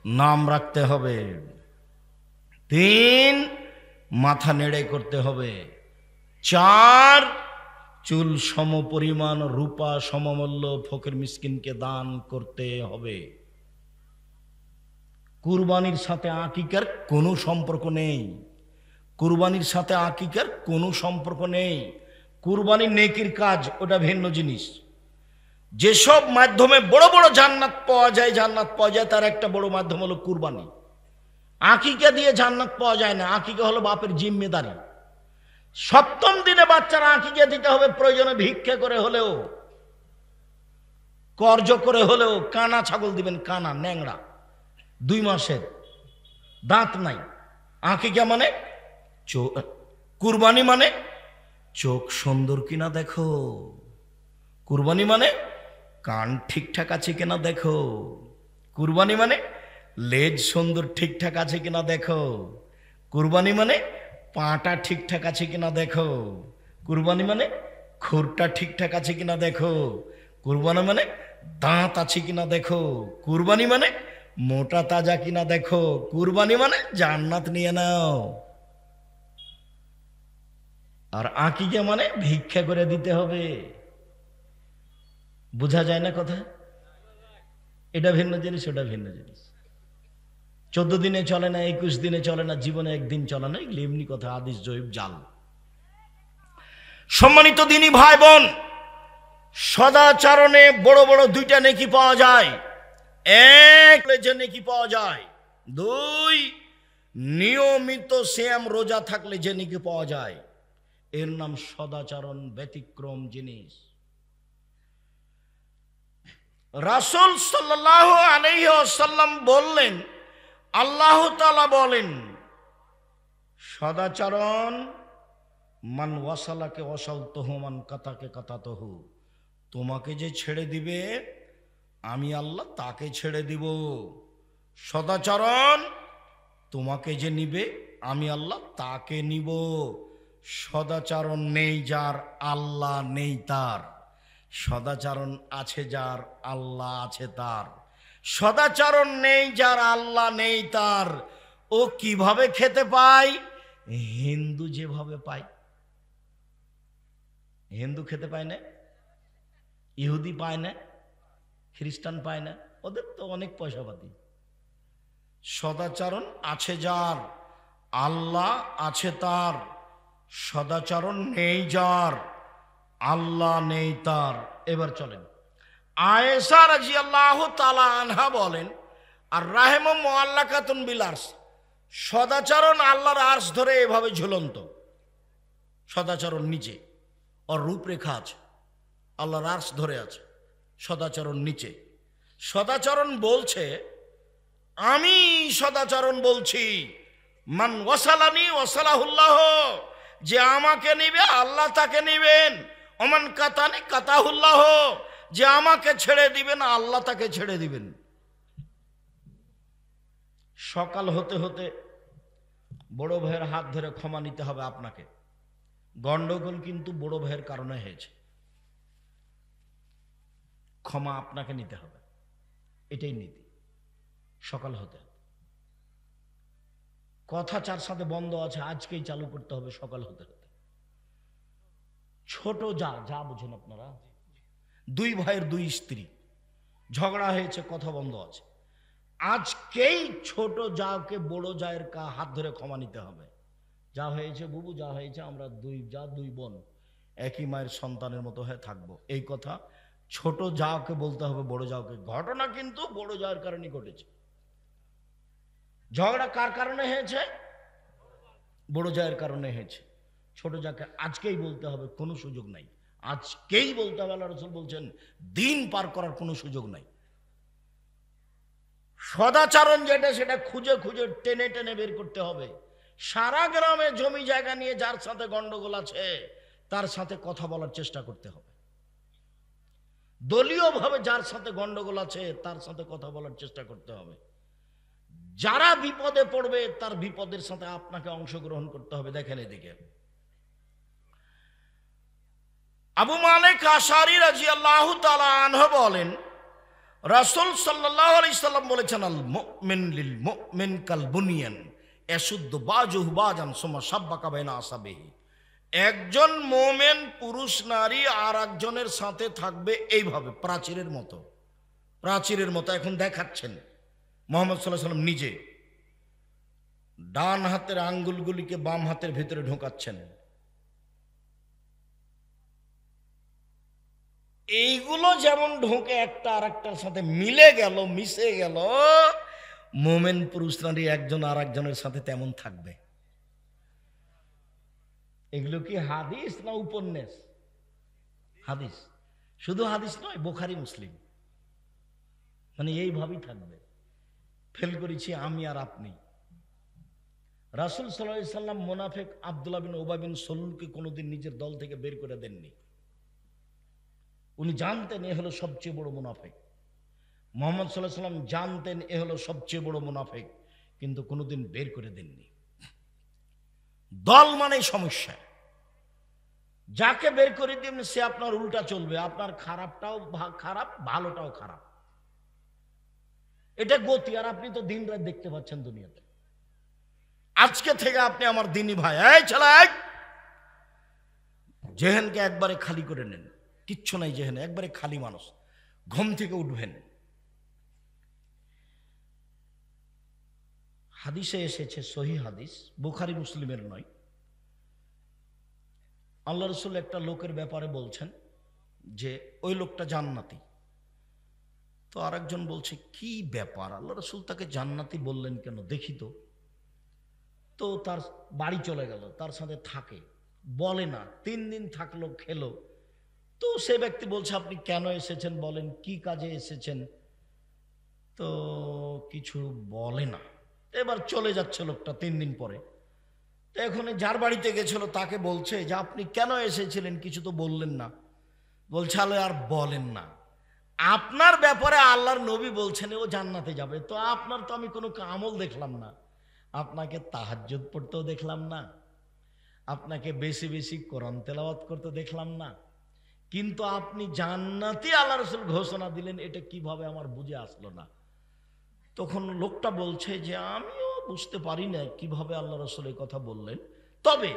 নাম রাখতে হবে। 3 মাথা নেড়ে করতে হবে। 4 চুল সমপরিমাণ, রূপা সমমূল্য ফকির মিসকিনকে দান করতে হবে। কুরবানির সাথে আকিকার কোনো সম্পর্ক নেই। কুরবানির সাথে আকিকার কোনো সম্পর্ক নেই। কুরবানি নেকির কাজ, ওটা ভিন্ন জিনিস। যেসব মাধ্যমে বড় বড় জান্নাত পাওয়া যায়, তার একটা বড় মাধ্যম হলো কুরবানি। আকিকা দিয়ে জান্নাত পাওয়া যায় না, আকিকা হলো বাপের জিম্মেদারি। 7ম দিনে বাচ্চারা আকিকা দিতে হবে, প্রয়োজনে ভিক্ষা করে হলেও, কর্জ করে হলেও। কানা ছাগল দিবেন, কানা ন্যাংড়া, 2 মাসের, দাঁত নাই। আকিকা মানে কুরবানি মানে চোখ সুন্দর কিনা দেখো। কুরবানি মানে কান ঠিকঠাক আছে কিনা দেখো। কুরবানি মানে লেজ সুন্দর ঠিকঠাক আছে কিনা দেখো। কুরবানি মানে পাটা ঠিকঠাক আছে কিনা দেখো। কুরবানি মানে খুরটা ঠিকঠাক আছে কিনা দেখো। কুরবানি মানে দাঁত আছে কিনা দেখো। কুরবানি মানে মোটা তাজা কিনা দেখো। কুরবানি মানে জান্নাত নিয়ে নাও। আর আকিকা মানে ভিক্ষা করে দিতে হবে। বোঝা যায় না কথা? এটা ভিন্ন জিনিস, ওটা ভিন্ন জিনিস। 14 দিনে চলে না, 21 দিনে চলে না, জীবনে একদিন চলে না, এগুলো এমনি কথা, হাদিস জয়ীব জাল। সম্মানিত দিনী ভাই বোন, সদাচরণে বড় বড় 2টা নেকি পাওয়া যায়। 1 যে নেকি পাওয়া যায়। 2 নিয়মিত সিয়াম রোজা থাকলে যে নেকি পাওয়া যায়। এর নাম সদাচরণ, ব্যতিক্রম জিনিস। রাসূল সাল্লাল্লাহু আলাইহি ওয়াসাল্লাম বললেন, আল্লাহ তাআলা বলেন, সদাচরণ মান ওয়াসালাকে ওয়াসালতহু মান কাতাকে কাতাতহু, তোমাকে যে ছেড়ে দিবে আমি আল্লাহ তাকে ছেড়ে দিব। সদাচরণ, তোমাকে যে নিবে আমি আল্লাহ তাকে নিব। সদাচরণ নেই যার, আল্লাহ নেই তার। সদাচরণ আছে যার, আল্লাহ আছে তার। সদাচরণ নেই যার, আল্লাহ নেই তার। ও কিভাবে খেতে পায়? হিন্দু যেভাবে পায়। হিন্দু খেতে পায় না, ইহুদি পায় না, খ্রিস্টান পায় না, ওদের তো অনেক পয়সাপাতি। সদাচরণ আছে যার, আল্লাহ আছে তার। সদাচরণ নেই যার, আল্লাহ নেই তার। এবার চলেন, আয়েশা রাদিয়াল্লাহু তাআলা আনহা বলেন, আর রাহেম মুআল্লাকাতুন বিল আরশ, সদাচরণ আল্লাহর আরশ ধরে এভাবে ঝুলন্ত। সদাচরণ নিচে, ওর রূপরেখা আছে, আল্লাহর আরশ ধরে আছে, সদাচরণ নিচে। সদাচরণ বলছে, আমি সদাচরণ বলছি, মান ওয়াসালানি ওয়াসালাহুল্লাহ, যে আমাকে নিবে আল্লাহ তাকে নিবেন। ওমান কাতানি কাতাহুল্লাহ, যে আমাকে ছেড়ে দিবেন আল্লাহ তাকে ছেড়ে দিবেন। সকাল হতে হতে বড় ভাইয়ের হাত ধরে ক্ষমা নিতে হবে আপনাকে। গন্ডগোল কিন্তু বড় ভাইয়ের কারণে হয়েছে, ক্ষমা আপনাকে নিতে হবে, এটাই নীতি। সকাল হতে হতে কথা চার সাথে বন্ধ আছে, আজকেই চালু করতে হবে। সকাল হতে হতে ছোট যা যা বুঝেন আপনারা, দুই ভাইয়ের দুই স্ত্রী, ঝগড়া হয়েছে, কথা বন্ধ আছে, আজকেই ছোট যাকে বড় জায়ের হাত ধরে ক্ষমা নিতে হবে। যা হয়েছে বুবু, যা হয়েছে, আমরা দুই যা দুই বোন একই মায়ের সন্তানের মতো হয়ে থাকবো, এই কথা ছোট যাকে বলতে হবে বড় যাকে। ঘটনা কিন্তু বড় যাওয়ার কারণে ঘটেছে। ঝগড়া কার কারণে হয়েছে? বড় জায়ের কারণে হয়েছে। ছোট যাকে আজকেই বলতে হবে, কোনো সুযোগ নাই, আজকেই বলতে হবে। আল্লাহ রাসূল বলছেন দিন পার করার কোনো সুযোগ নাই। সদাচরণ যেটা, সেটা খুঁজে খুঁজে টেনে টেনে বের করতে হবে। সারা গ্রামে জমি জায়গা নিয়ে যার সাথে গন্ডগোল আছে তার সাথে কথা বলার চেষ্টা করতে হবে। দলীয়ভাবে যার সাথে গন্ডগোল আছে তার সাথে কথা বলার চেষ্টা করতে হবে। যারা বিপদে পড়বে তার বিপদের সাথে আপনাকে অংশগ্রহণ করতে হবে। দেখেন এদিকে আবু মালিক আশআরী রাদিয়াল্লাহু তাআলা আনহু বলেন, রাসূল সাল্লাল্লাহু আলাইহি সাল্লাম বলেছেন, আল মুমিন লিল মুমিন কাল বুনিয়ান ইয়াশুদ্দু বাজুহু বাজান সুম্মা শাব্বাকা বাইনা আসাবিহি। একজন মুমিন পুরুষ নারী আর একজনের সাথে থাকবে এইভাবে, প্রাচীরের মতো। প্রাচীরের মতো এখন দেখাচ্ছেন মুহাম্মদ সাল্লাল্লাহু আলাইহি সাল্লাম নিজে। ডান হাতের আঙ্গুলগুলিকে বাম হাতের ভিতরে ঢোকাচ্ছেন। এইগুলো যেমন ঢোকে একটা আর একটার সাথে মিলে গেল, মিশে গেল, মোমেন পুরুষ নারী একজন আর একজনের সাথে তেমন থাকবে। এগুলো কি হাদিস না উপন্যাস? হাদিস। শুধু হাদিস নয়, বুখারী মুসলিম, মানে এইভাবেই থাকবে। ফেল করেছি আমি আর আপনি। রাসূল সাল্লাল্লাহু আলাইহি সাল্লাম মুনাফিক আব্দুল্লাহ বিন উবাই বিন সলুলকে কোনোদিন নিজের দল থেকে বের করে দেননি। উনি জানতেন এ হলো সবচেয়ে বড় মুনাফিক। মুহাম্মদ সাল্লাল্লাহু আলাইহি সাল্লাম জানতেন এ হলো সবচেয়ে বড় মুনাফিক, কিন্তু কোনোদিন বের করে দেননি। দল মানে সমস্যা। যাকে বের করে দিন সে আপনার উল্টা চলবে, আপনার খারাপটাও খারাপ, ভালোটাও খারাপ। এটা গতি। আর আপনি তো দিন রাত দেখতে পাচ্ছেন দুনিয়াতে। আজকে থেকে আপনি আমার দিনী ভাই, এই ছেলে, জেহেনকে একবারে খালি করে নেন, কিচ্ছু নাই জেহেনে, একবারে খালি মানুষ। ঘুম থেকে উঠবেন, হাদিসে এসেছে, সহিহ হাদিস, বুখারী মুসলিমের নয়। আল্লাহ রাসূল একটা লোকের ব্যাপারে বলছেন যে ওই লোকটা জান্নাতি। তো আরেকজন বলছে কি ব্যাপার, আল্লাহ রাসূল তাকে জান্নাতি বললেন কেন, দেখি তো। তো তার বাড়ি চলে গেল, তার সাথে থাকে, বলে না। 3 দিন থাকলো, খেলো। তো সে ব্যক্তি বলছে আপনি কেন এসেছেন বলেন, কি কাজে এসেছেন? তো কিছু বলে না। এবার চলে যাচ্ছে লোকটা 3 দিন পরে। তো এখন যার বাড়িতে গেছিল তাকে বলছে যে আপনি কেন এসেছিলেন, কিছু তো বললেন না। বলছে আলো আর বলেন না, আপনার ব্যাপারে আল্লাহর নবী বলছেন ও জান্নাতে যাবে, তো আপনার তো আমি কোনো আমল দেখলাম না, আপনাকে তাহাজ্জুদ পড়তেও দেখলাম না, আপনাকে বেশি বেশি কোরআন তেলাওয়াত করতে দেখলাম না, কিন্তু আপনি জান্নাতি আল্লাহ রাসূল ঘোষণা দিলেন, এটা কিভাবে আমার বুঝে আসলো না। তখন লোকটা বলছে যে আমিও বুঝতে পারি না কিভাবে আল্লাহ রাসূল এই কথা বললেন, তবে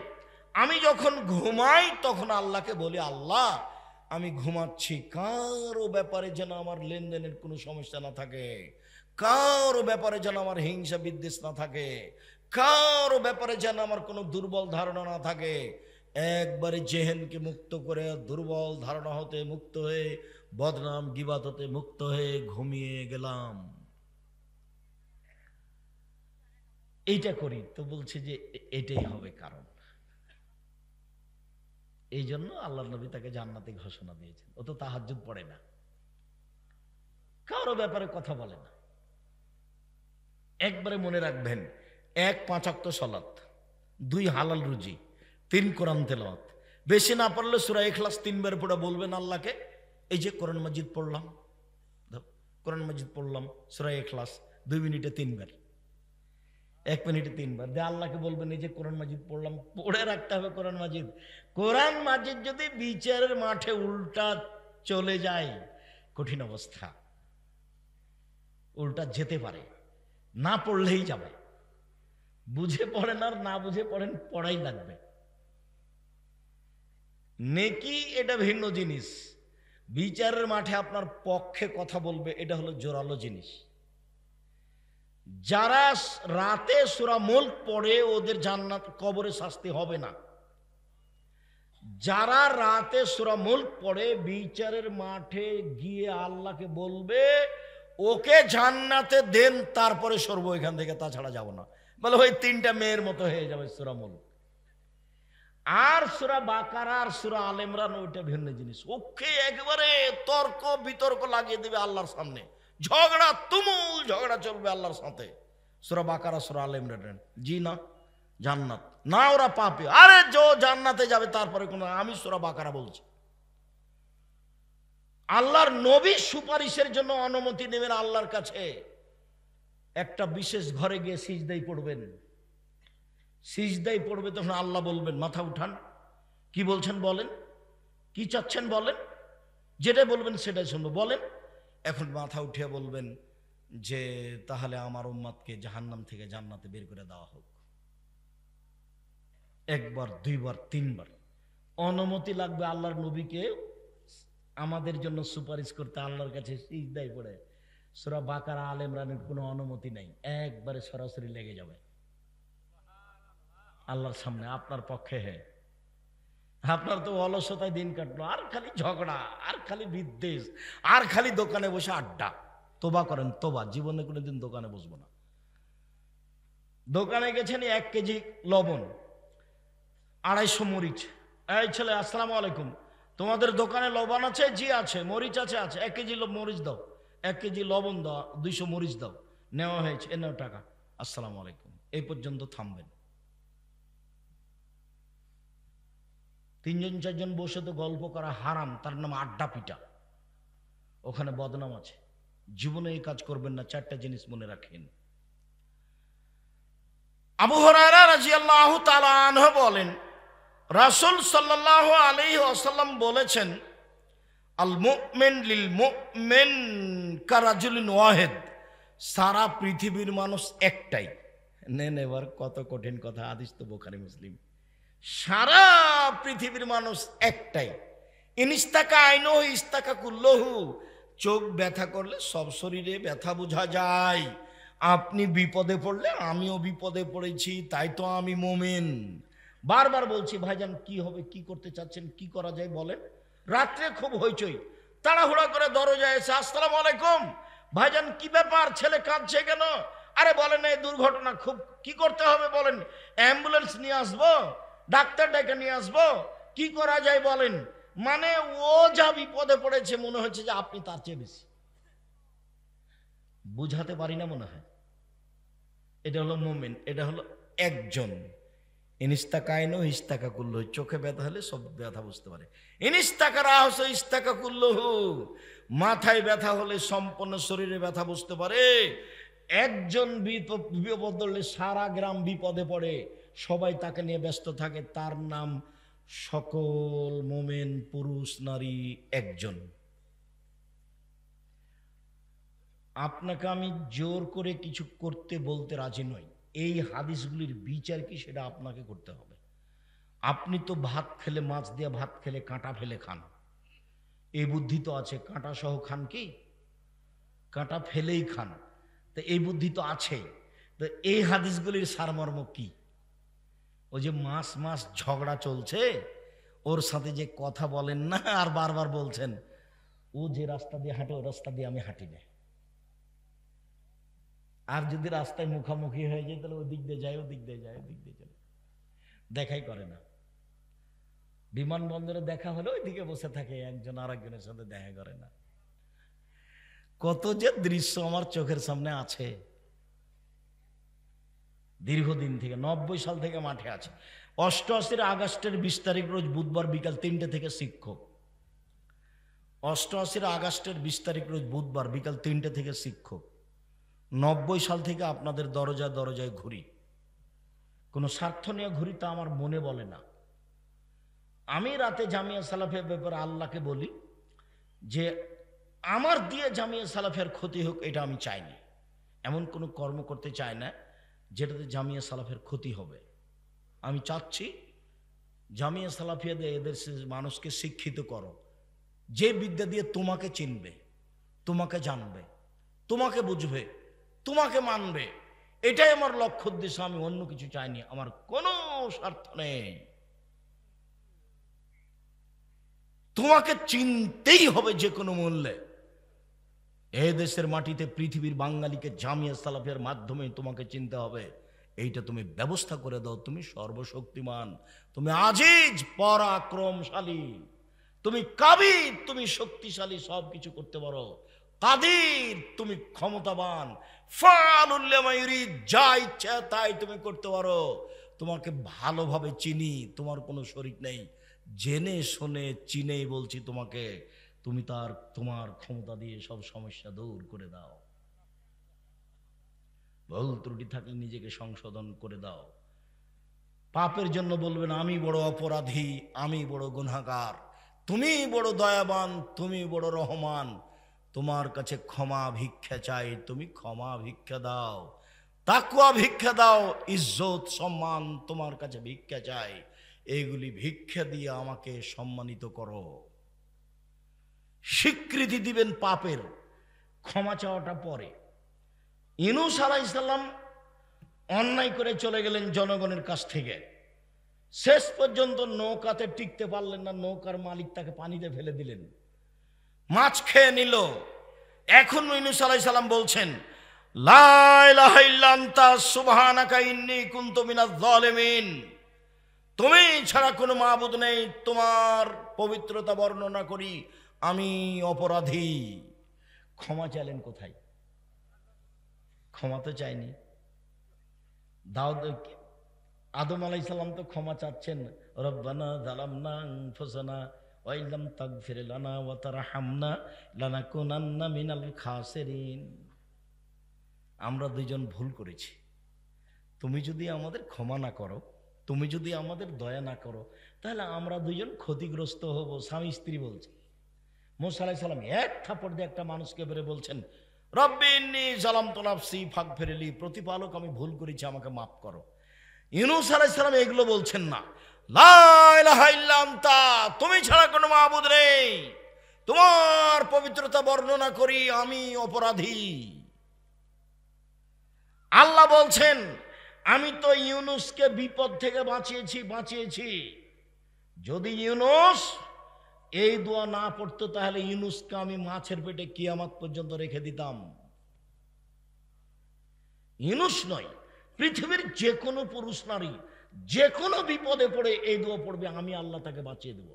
আমি যখন ঘুমাই তখন আল্লাহকে বলি, আল্লাহ আমি ঘুমাচ্ছি, কারো ব্যাপারে যেন আমার লেনদেনের কোনো সমস্যা না থাকে, কারো ব্যাপারে যেন আমার হিংসা বিদ্বেষ না থাকে, কারো ব্যাপারে যেন আমার কোনো দুর্বল ধারণা না থাকে। একবারে জেহেনকে মুক্ত করে, দুর্বল ধারণা হতে মুক্ত হয়ে, বদনাম গীবাত হতে মুক্ত হয়ে ঘুমিয়ে গেলাম। এইটা করি তো বলছে যে এটাই হবে কারণ। এই জন্য আল্লাহ নবী তাকে জান্নাতে ঘোষণা দিয়েছেন। ও তো তাহাজ্জুদ পড়ে না, কারো ব্যাপারে কথা বলে না। একবারে মনে রাখবেন, 1 5 ওয়াক্ত সালাত, 2 হালাল রুজি, 3 কোরআন তেলাওয়াত, বেশি না পারলে সূরা ইখলাস 3 বার পড়ে বলবেন আল্লাহকে, এই যে কোরআন মাজিদ পড়লাম, কোরআন মাজিদ পড়লাম, সূরা ইখলাস 2 মিনিটে 3 বার, 1 মিনিটে 3 বার দিয়ে আল্লাহকে বলবেন এই যে কোরআন মাজিদ পড়লাম। পড়ে রাখতে হবে কোরআন মাজিদ। কোরআন মাজিদ যদি বিচারের মাঠে উল্টা চলে যায়, কঠিন অবস্থা, উল্টা যেতে পারে, না পড়লেই যাবে। বুঝে পড়েন আর না বুঝে পড়েন, পড়াই লাগবে। নেকি এটা ভিন্ন জিনিস, বিচারের মাঠে আপনার পক্ষে কথা বলবে এটা হলো জোরালো জিনিস। যারা রাতে সূরা মুলক পড়ে ওদের জান্নাত কবরে শাস্তি হবে না। যারা রাতে সূরা মুলক পড়ে বিচারের মাঠে গিয়ে আল্লাহকে বলবে ওকে জান্নাতে দেন, তারপরে সরবো এখান থেকে, তাছাড়া যাব না। বলে ওই 3টা মেয়ের মতো হয়ে যাবে সূরা মুলক। আর সূরা বাকারা আর সূরা আলে ইমরান ওইটা ভিন্ন জিনিস। ওকে একবারে তর্ক বিতর্ক লাগিয়ে দেবে আল্লাহর সামনে, ঝগড়া তুমুল ঝগড়া চলবে আল্লাহর সাথে। সূরা বাকারা সূরা আলে ইমরান জি না জান্নাত না, ওরা পাপী, আরে যে জান্নাতে যাবে তারপরে কোন, আমি সূরা বাকারা বলছি। আল্লাহর নবী সুপারিশের জন্য অনুমতি নেবেন আল্লাহর কাছে, একটা বিশেষ ঘরে গিয়ে সিজদায় পড়বেন। সিজদায় পড়বে তখন আল্লাহ বলবেন মাথা উঠান, কি বলছেন বলেন, কি চাচ্ছেন বলেন, যেটা বলবেন সেটাই শুনবো, বলেন। এখন মাথা উঠিয়ে বলবেন যে তাহলে আমার উম্মতকে জাহান্নাম থেকে জান্নাতে বের করে দেওয়া হোক। 1 বার 2 বার 3 বার অনুমতি লাগবে আল্লাহর নবীকে আমাদের জন্য সুপারিশ করতে আল্লাহর কাছে সিজদায় পড়ে। সূরা বাকারা আলে ইমরানের কোনো অনুমতি নাই, একবারে সরাসরি লেগে যাবে আল্লাহর সামনে আপনার পক্ষে। হ্যাঁ, আপনার তো অলসতায় দিন কাটলো, আর খালি ঝগড়া, আর খালি বিদ্বেষ, আর খালি দোকানে বসে আড্ডা। তোবা করেন, তোবা, জীবনে কোনোদিন দোকানে বসবো না। দোকানে গেছেন 1 কেজি লবণ, 250 মরিচ। এই ছেলে আসসালামু আলাইকুম, তোমাদের দোকানে লবণ আছে? জি আছে। মরিচ আছে? আছে। 1 কেজি মরিচ দাও, 1 কেজি লবণ দাও, 200 মরিচ দাও। নেওয়া হয়েছে, এ নাও টাকা, আসসালামু আলাইকুম। এই পর্যন্ত থামবেন। 3 জন 4 জন বসে তো গল্প করা হারাম, তার নাম আড্ডা পিটা, ওখানে বদনাম আছে। জীবনে এই কাজ করবেন না, 4টা জিনিস মনে রাখেন। আবু হুরায়রা রাদিয়াল্লাহু তাআলা আনহু বলেন, রাসূল সাল্লাল্লাহু আলাইহি ওয়াসাল্লাম বলেছেন, আল মুমিন লিল মুমিন কারাজুলিন ওয়াহিদ, সারা পৃথিবীর মানুষ একটাই। নেন এবার কত কঠিন কথা, হাদিস তো বুখারী মুসলিম। সারা পৃথিবীর মানুষ একটাই। ইনিস্তাকা আইনহু ইস্তাকা কুল্লহু, চোখ ব্যথা করলে সব শরীরে ব্যথা বোঝা যায়। আপনি বিপদে পড়লে আমিও বিপদে পড়েছি, তাই তো আমি মুমিন। বারবার বলছি ভাইজান কি হবে, কি করতে চাচ্ছেন, কি করা যায় বলেন। রাত্রে খুব হইচই, তাড়াহুড়া করে দরজায় এসে আসসালামু আলাইকুম, ভাইজান কি ব্যাপার, ছেলে কাঁদছে কেন? আরে বলেন এই দুর্ঘটনা, খুব কি করতে হবে বলেন, অ্যাম্বুলেন্স নিয়ে আসবো, ডাক্তার ডেকে নিয়ে আসবো, কি করা যায় বলেন। মানে ও যা বিপদে পড়েছে মনে হচ্ছে যে আপনি তার চেয়ে বেশি। বুঝাতে পারি না মনে হয়। এটা হলো মুমিন, এটা হলো একজন। ইনিস্তাকাইনো ইস্তাকা কুল্লু, চোখে ব্যথা হলে সব ব্যথা বুঝতে পারে। ইনিস্তাকারা হচ্ছে ইস্তাকা কুল্লু, মাথায় ব্যথা হলে সম্পূর্ণ শরীরে ব্যথা বুঝতে পারে। একজন বিপদ হলে সারা গ্রাম বিপদে পড়ে, সবাই তাকে নিয়ে ব্যস্ত থাকে। তার নাম সকল মোমেন পুরুষ নারী একজন। আপনাকে আমি জোর করে কিছু করতে বলতে রাজি নই। এই হাদিসগুলির বিচার কি সেটা আপনাকে করতে হবে। আপনি তো ভাত খেলে, মাছ দিয়ে ভাত খেলে কাঁটা ফেলে খান, এই বুদ্ধি তো আছে। কাঁটা সহ খান কি? কাঁটা ফেলেই খান। তো এই বুদ্ধি তো আছে। তো এই হাদিসগুলির সারমর্ম কি? ওই যে মাস মাস ঝগড়া চলছে, ওর সাথে যে কথা বলেন না আর বারবার বলছেন, ও যে রাস্তা দিয়ে হাঁটে ও রাস্তা দিয়ে আমি হাঁটি না। আর যদি রাস্তায় মুখামুখি হয়ে যায় তাহলে ওই দিক দিয়ে যায়, ওদিক দিয়ে যায়, ওদিক দিয়ে চলে, দেখাই করে না। বিমানবন্দরে দেখা হলে ওইদিকে বসে থাকে, একজন আর একজনের সাথে দেখা করে না। কত যে দৃশ্য আমার চোখের সামনে আছে দীর্ঘদিন থেকে। 90 সাল থেকে মাঠে আছে। 88 আগস্টের 20 তারিখ রোজ বুধবার বিকাল 3টে থেকে শিক্ষক। 88 আগস্টের 20 তারিখ রোজ বুধবার বিকাল 3টে থেকে শিক্ষক। 90 সাল থেকে আপনাদের দরজায় দরজায় ঘুরি। কোনো স্বার্থ নিয়ে ঘুরি তা আমার মনে বলে না। আমি রাতে জামিয়া সালাফের ব্যাপারে আল্লাহকে বলি যে আমার দিয়ে জামিয়া সালাফের ক্ষতি হোক, এটা আমি চাইনি। এমন কোনো কর্ম করতে চাই না যেটাতে জামিয়া সালাফের ক্ষতি হবে। আমি চাচ্ছি জামিয়া সালাফিয়াদের এদের মানুষকে শিক্ষিত করো, যে বিদ্যা দিয়ে তোমাকে চিনবে, তোমাকে জানবে, তোমাকে বুঝবে, তোমাকে মানবে। এটাই আমার লক্ষ্য উদ্দেশ্য। আমি অন্য কিছু চাইনি, আমার কোনো স্বার্থ নেই। তোমাকে চিনতেই হবে যে কোনো মূল্যে। এই দেশের মাটিতে পৃথিবীর বাঙালিকে জামিয়া সালাফের মাধ্যমে তোমাকে চিনতে হবে। এইটা তুমি ব্যবস্থা করে দাও। তুমি সর্বশক্তিমান, তুমি আজিজ পরাক্রমশালী, তুমি কাবির, তুমি শক্তিশালী, সব কিছু করতে পারো। কাদির, তুমি ক্ষমতাবান। ফাআলুল লিমা ইউরিদ, যা ইচ্ছা তাই তুমি করতে পারো। তোমাকে ভালোভাবে চিনি, তোমার কোনো শরীক নেই। জেনে শুনে চিনেই বলছি তোমাকে, তুমি তোমার ক্ষমতা দিয়ে সব সমস্যা দূর করে দাও। ভুল ত্রুটি থাকলে নিজেকে সংশোধন করে দাও। পাপের জন্য বলবেন আমি বড় অপরাধী, আমি বড় গুনাহগার। তুমি বড় দয়াবান, তুমি বড় রহমান। তোমার কাছে ক্ষমা ভিক্ষা চাই, তুমি ক্ষমা ভিক্ষা দাও। তাকওয়া ভিক্ষা দাও, ইজ্জত সম্মান তোমার কাছে ভিক্ষা চাই। এইগুলি ভিক্ষা দিয়ে আমাকে সম্মানিত করো। স্বীকৃতি দিবেন পাপের, ক্ষমা চাওয়াটা পরে। ইউনূস আলাইহিস সালাম অন্যায় করে চলে গেলেন জনগণের কাছ থেকে। শেষ পর্যন্ত নৌকাতে টিকতে পারলেন না, নৌকার মালিক তাকে পানিতে ফেলে দিলেন, মাছ খেয়ে নিল। এখন ইউনূস আলাইহিস সালাম বলছেন, লা ইলাহা ইল্লা আনতা সুবহানাকা ইন্নী কুনতু মিনাজ জালিমিন। তুমি ছাড়া কোনো মাবুদ নেই, তোমার পবিত্রতা বর্ণনা করি, আমি অপরাধী। ক্ষমা চাইলেন কোথায়? ক্ষমা তো চাইনি। আদম আলাইহিস সালাম তো ক্ষমা চাচ্ছেন, রব্বানা যালামনা আনফুসানা ওয়া ইল্লাম তাগফির লানা ওয়া তারহামনা লানাকুনান্না মিনাল খাসিরিন। আমরা দুইজন ভুল করেছি, তুমি যদি আমাদের ক্ষমা না করো, তুমি যদি আমাদের দয়া না করো, তাহলে আমরা দুইজন ক্ষতিগ্রস্ত হব। স্বামী স্ত্রী বলছে। মুসা আলাইহিস সালাম এক থাপড় দিয়ে একটা মানুষকে বেরে বলছেন, রব্বি ইন্নী যালামতু নাফসি ফাগফিরলি, প্রতিপালক আমি ভুল করেছি, আমাকে মাফ করো। ইউনূস আলাইহিস সালাম এগুলো বলছেন না। লা ইলাহা ইল্লা আনতা, তুমি ছাড়া কোনো মাবুদ নেই, তোমার পবিত্রতা বর্ণনা করি, আমি অপরাধী। আল্লাহ বলছেন, আমি তো ইউনূসকে বিপদ থেকে বাঁচিয়েছি। যদি ইউনূস এই দোয়া না পড়তো তাহলে ইউনূসকে আমি মাছের পেটে কিয়ামত পর্যন্ত রেখে দিতাম। ইউনূস নয়, পৃথিবীর যে কোনো পুরুষ নারী যে কোনো বিপদে পড়ে এই দোয়া পড়বে, আমি আল্লাহ তাকে বাঁচিয়ে দেব।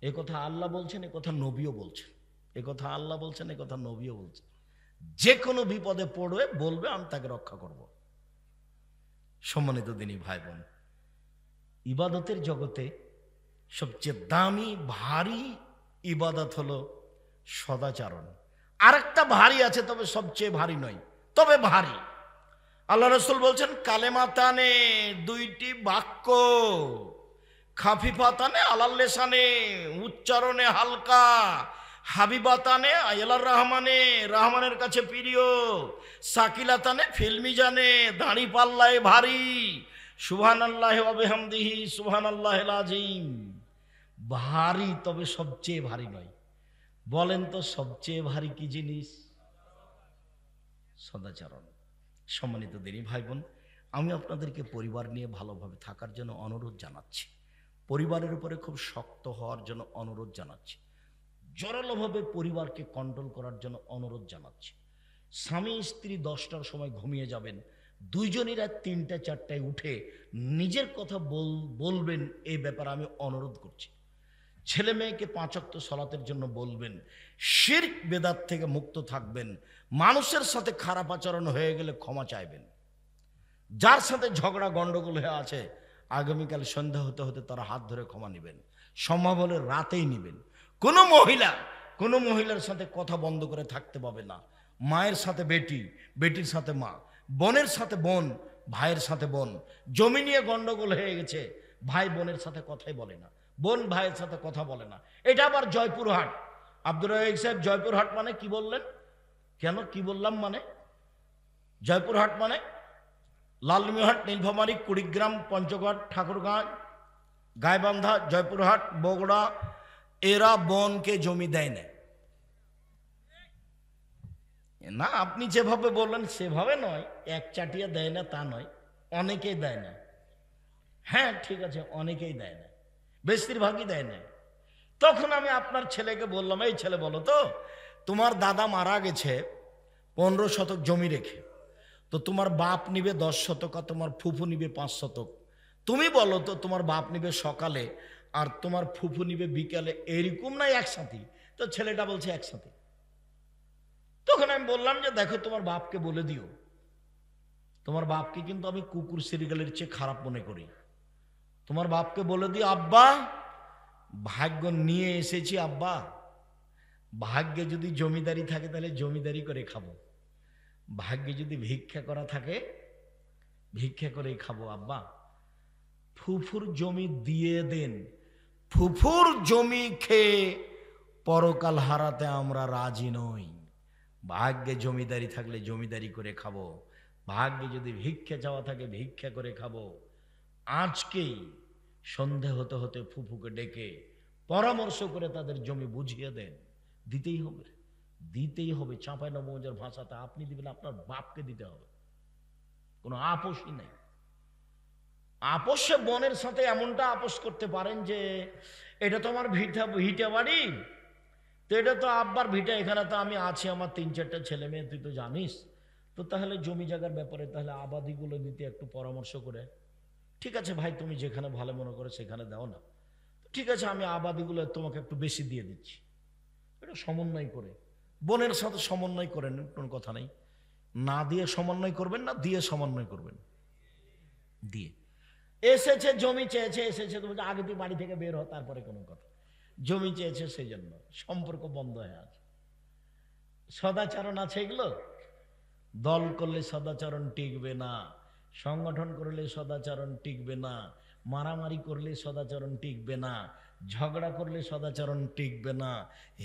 এ কথা আল্লাহ বলছেন, এ কথা নবীও বলছেন। এ কথা আল্লাহ বলছেন, এ কথা নবীও বলছেন। যে কোনো বিপদে পড়বে বলবে, আমি তাকে রক্ষা করব। সম্মানিত দিনী ভাই বোন, ইবাদতের জগতে সবচেয়ে দামি ভারী ইবাদত হলো সদাচরণ। আরেকটা ভারী আছে, তবে সবচেয়ে ভারী নয়, তবে ভারী। আল্লাহ রাসূল বলছেন কালেমাতানে, দুইটি বাক্য, খাফিফাতানে আলাল লিসানে, উচ্চারণে হালকা, হাবিবাতানে আয়ালার রহমানে, রহমানের কাছে প্রিয়, সাকিলাতানে ফিল মিজানে, দাড়ি পাল্লায় ভারী, সুবহানাল্লাহি ওয়া বিহামদিহি সুবহানাল্লাহিল আযীম। ভারী, তবে সবচেয়ে ভারী নয়। বলেন তো সবচেয়ে ভারী কি জিনিস? সদাচরণ। সম্মানিত দিনী ভাই বোন, আমি আপনাদেরকে পরিবার নিয়ে ভালোভাবে থাকার জন্য অনুরোধ জানাচ্ছি, পরিবারের উপরে খুব শক্ত হওয়ার জন্য অনুরোধ জানাচ্ছি, জোরালোভাবে পরিবারকে কন্ট্রোল করার জন্য অনুরোধ জানাচ্ছি। স্বামী স্ত্রী 10টার সময় ঘুমিয়ে যাবেন, দুইজনই রাত 3টা 4টায় উঠে নিজের কথা বলবেন, এই ব্যাপারে আমি অনুরোধ করছি। ছেলে মেয়েকে 5 ওয়াক্ত সালাতের জন্য বলবেন, শিরক বেদাত থেকে মুক্ত থাকবেন, মানুষের সাথে খারাপ আচরণ হয়ে গেলে ক্ষমা চাইবেন, যার সাথে ঝগড়া গন্ডগোল হয়ে আছে আগামীকাল সন্ধ্যা হতে হতে তারা হাত ধরে ক্ষমা নেবেন, সম্ভব হলে রাতেই নেবেন। কোনো মহিলার সাথে কথা বন্ধ করে থাকতে পাবে না। মায়ের সাথে বেটি, বেটির সাথে মা, বোনের সাথে বোন, ভাইয়ের সাথে বোন। জমি নিয়ে গন্ডগোল হয়ে গেছে, ভাই বোনের সাথে কথাই বলে না, বোন ভাইয়ের সাথে কথা বলে না। এটা আবার জয়পুরহাট। আব্দুর রাজ্জাক সাহেব, জয়পুরহাট মানে কি বললেন? কেন কি বললাম? মানে জয়পুরহাট মানে লালমিহাট, নীলফামারী, কুড়িগ্রাম, পঞ্চগড়, ঠাকুরগাঁও, গাইবান্ধা, জয়পুরহাট, বগুড়া, এরা বোনকে জমি দেয় না। না, আপনি যেভাবে বললেন সেভাবে নয়, এক চাটিয়া দেয় না তা নয়, অনেকেই দেয় না। হ্যাঁ ঠিক আছে, অনেকেই দেয় না, বেশিরভাগই দেয় না। তখন আমি আপনার ছেলেকে বললাম, এই ছেলে বলো তো, তোমার দাদা মারা গেছে 15 শতক জমি রেখে, তো তোমার বাপ নিবে 10 শতক আর তোমার ফুফু নিবে 5 শতক। তুমি বলো তো, তোমার বাপ নিবে সকালে আর তোমার ফুফু নিবে বিকালে, এরকম না একসাথে? তো ছেলেটা বলছে একসাথে। তখন আমি বললাম যে দেখো, তোমার বাপকে বলে দিও, তোমার বাপকে কিন্তু আমি কুকুর সিরিয়ালের চেয়ে খারাপ মনে করি। তোমার বাপকে বলে দিও, আব্বা ভাগ্য নিয়ে এসেছি, আব্বা ভাগ্যে যদি জমিদারি থাকে তাহলে জমিদারি করে খাবো, ভাগ্যে যদি ভিক্ষা করা থাকে ভিক্ষা করেই খাবো। আব্বা ফুফুর জমি দিয়ে দেন, ফুফুর জমি খেয়ে পরকাল হারাতে আমরা রাজি নই। ভাগ্যে জমিদারি থাকলে জমিদারি করে খাবো, ভাগ্যে যদি ভিক্ষা চাওয়া থাকে ভিক্ষা করে খাবো। আজকেই সন্ধে হতে হতে ফুফুকে ডেকে পরামর্শ করে তাদের জমি বুঝিয়ে দেন। দিতেই হবে, দিতেই হবে। চাঁপাইনবাবগঞ্জের ভাষাতে আপনি দিবেন, আপনার বাপকে দিতে হবে, কোনো আপোষই নেই। আপোষে বোনের সাথে এমনটা আপোষ করতে পারেন যে এটা তো আমার ভিটা বাড়ি, তো এটা তো আব্বার ভিটা, এখানে তো আমি আছি, আমার 3-4টা ছেলে মেয়ে, তুই তো জানিস, তো তাহলে জমি জায়গার ব্যাপারে তাহলে আবাদিগুলো দিতে একটু পরামর্শ করে, ঠিক আছে ভাই তুমি যেখানে ভালো মনে করো সেখানে দাও না, ঠিক আছে আমি আবাদিগুলো তোমাকে একটু বেশি দিয়ে দিচ্ছি। এটা সমন্বয় করে, বোনের সাথে সমন্বয় করেন, কোনো কথা নেই। না দিয়ে সমন্বয় করবেন না, দিয়ে সমন্বয় করবেন। দিয়ে এসেছে, জমি চেয়েছে, এসেছে, তুমি আগে তুই বাড়ি থেকে বের হ, তারপরে কোনো কথা। জমি চেয়েছে সেই জন্য সম্পর্ক বন্ধ হয়ে আছে। সদাচরণ আছে এগুলো। দল করলে সদাচরণ টিকবে না, সংগঠন করলে সদাচরণ টিকবে না, মারামারি করলে সদাচরণ টিকবে না, ঝগড়া করলে সদাচরণ টিকবে না,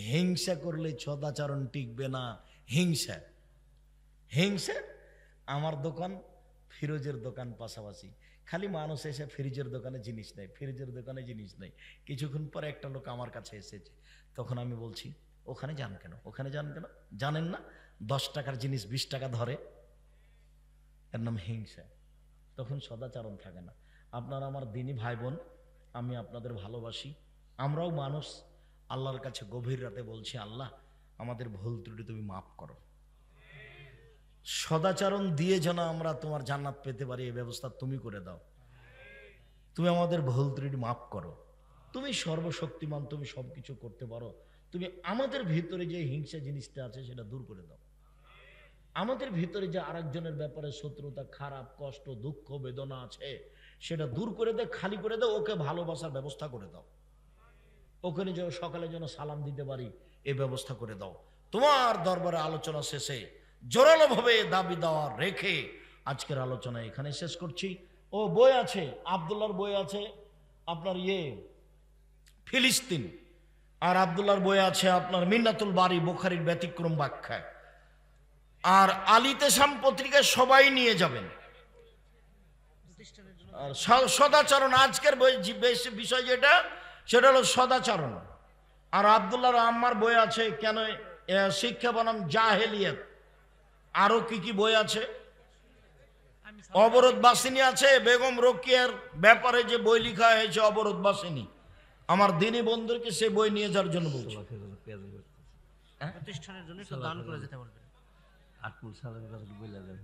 হিংসা করলে সদাচরণ টিকবে না। হিংসা, হিংসা। আমার দোকান ফিরোজের দোকান পাশাপাশি, খালি মানুষ এসে ফ্রিজের দোকানে জিনিস নেই, ফ্রিজের দোকানে জিনিস নেই। কিছুক্ষণ পরে একটা লোক আমার কাছে এসেছে, তখন আমি বলছি ওখানে যান কেন, ওখানে যান কেন? জানেন না 10 টাকার জিনিস 20 টাকা ধরে, এর নাম হিংসা। তখন সদাচরণ থাকে না। আপনারা আমার দিনী ভাই বোন, আমি আপনাদের ভালোবাসি, আমরাও মানুষ। আল্লাহর কাছে গভীর রাতে বলছি, আল্লাহ আমাদের ভুল ত্রুটি তুমি মাফ করো। সদাচরণ দিয়ে যেন আমরা তোমার জান্নাত পেতে পারি, এই ব্যবস্থা তুমি করে দাও। তুমি আমাদের ভুল ত্রুটি মাফ করো। তুমি সর্বশক্তিমান, তুমি সবকিছু করতে পারো। তুমি আমাদের ভিতরে যে হিংসা জিনিসটা আছে সেটা দূর করে দাও। আমাদের ভিতরে যে আরেকজনের ব্যাপারে শত্রুতা, খারাপ, কষ্ট, দুঃখ, বেদনা আছে, সেটা দূর করে দে, খালি করে দে, ওকে ভালোবাসার ব্যবস্থা করে দাও, ওকে যেন সকালে যেন সালাম দিতে পারি এই ব্যবস্থা করে দাও। তোমার দরবারে আলোচনা শেষে জোরালোভাবে দাবি দেওয়া রেখে আজকের আলোচনা এখানে শেষ করছি। ও বই আছে, আব্দুল্লাহর বই আছে আপনার ফিলিস্তিন, আর আব্দুল্লাহর বই আছে আপনার মিন্নাতুল বারি, বুখারীর ব্যতিক্রম ব্যাখ্যা, আর আলিতেসাম পত্রিকায় সবাই নিয়ে যাবেন। আর সদাচরণ, আজকের বিষয় যেটা, সেটা হলো সদাচরণ। আর আব্দুল্লাহর আম্মার বই আছে কেন শিক্ষা বনাম জাহেলিয়াত, আরো কি কি বই আছে, অবরোধ বাসিনী আছে, বেগম রোকেয়ার ব্যাপারে যে বই লেখা হয়েছে অবরোধ বাসিনী, আমার দিনী বন্ধুকে সে বই নিয়ে যাওয়ার জন্য বলছি। প্রতিষ্ঠানের জন্য একটু দান করে যেতে বলবেন। আটপুর সালের কথা বলে দেন।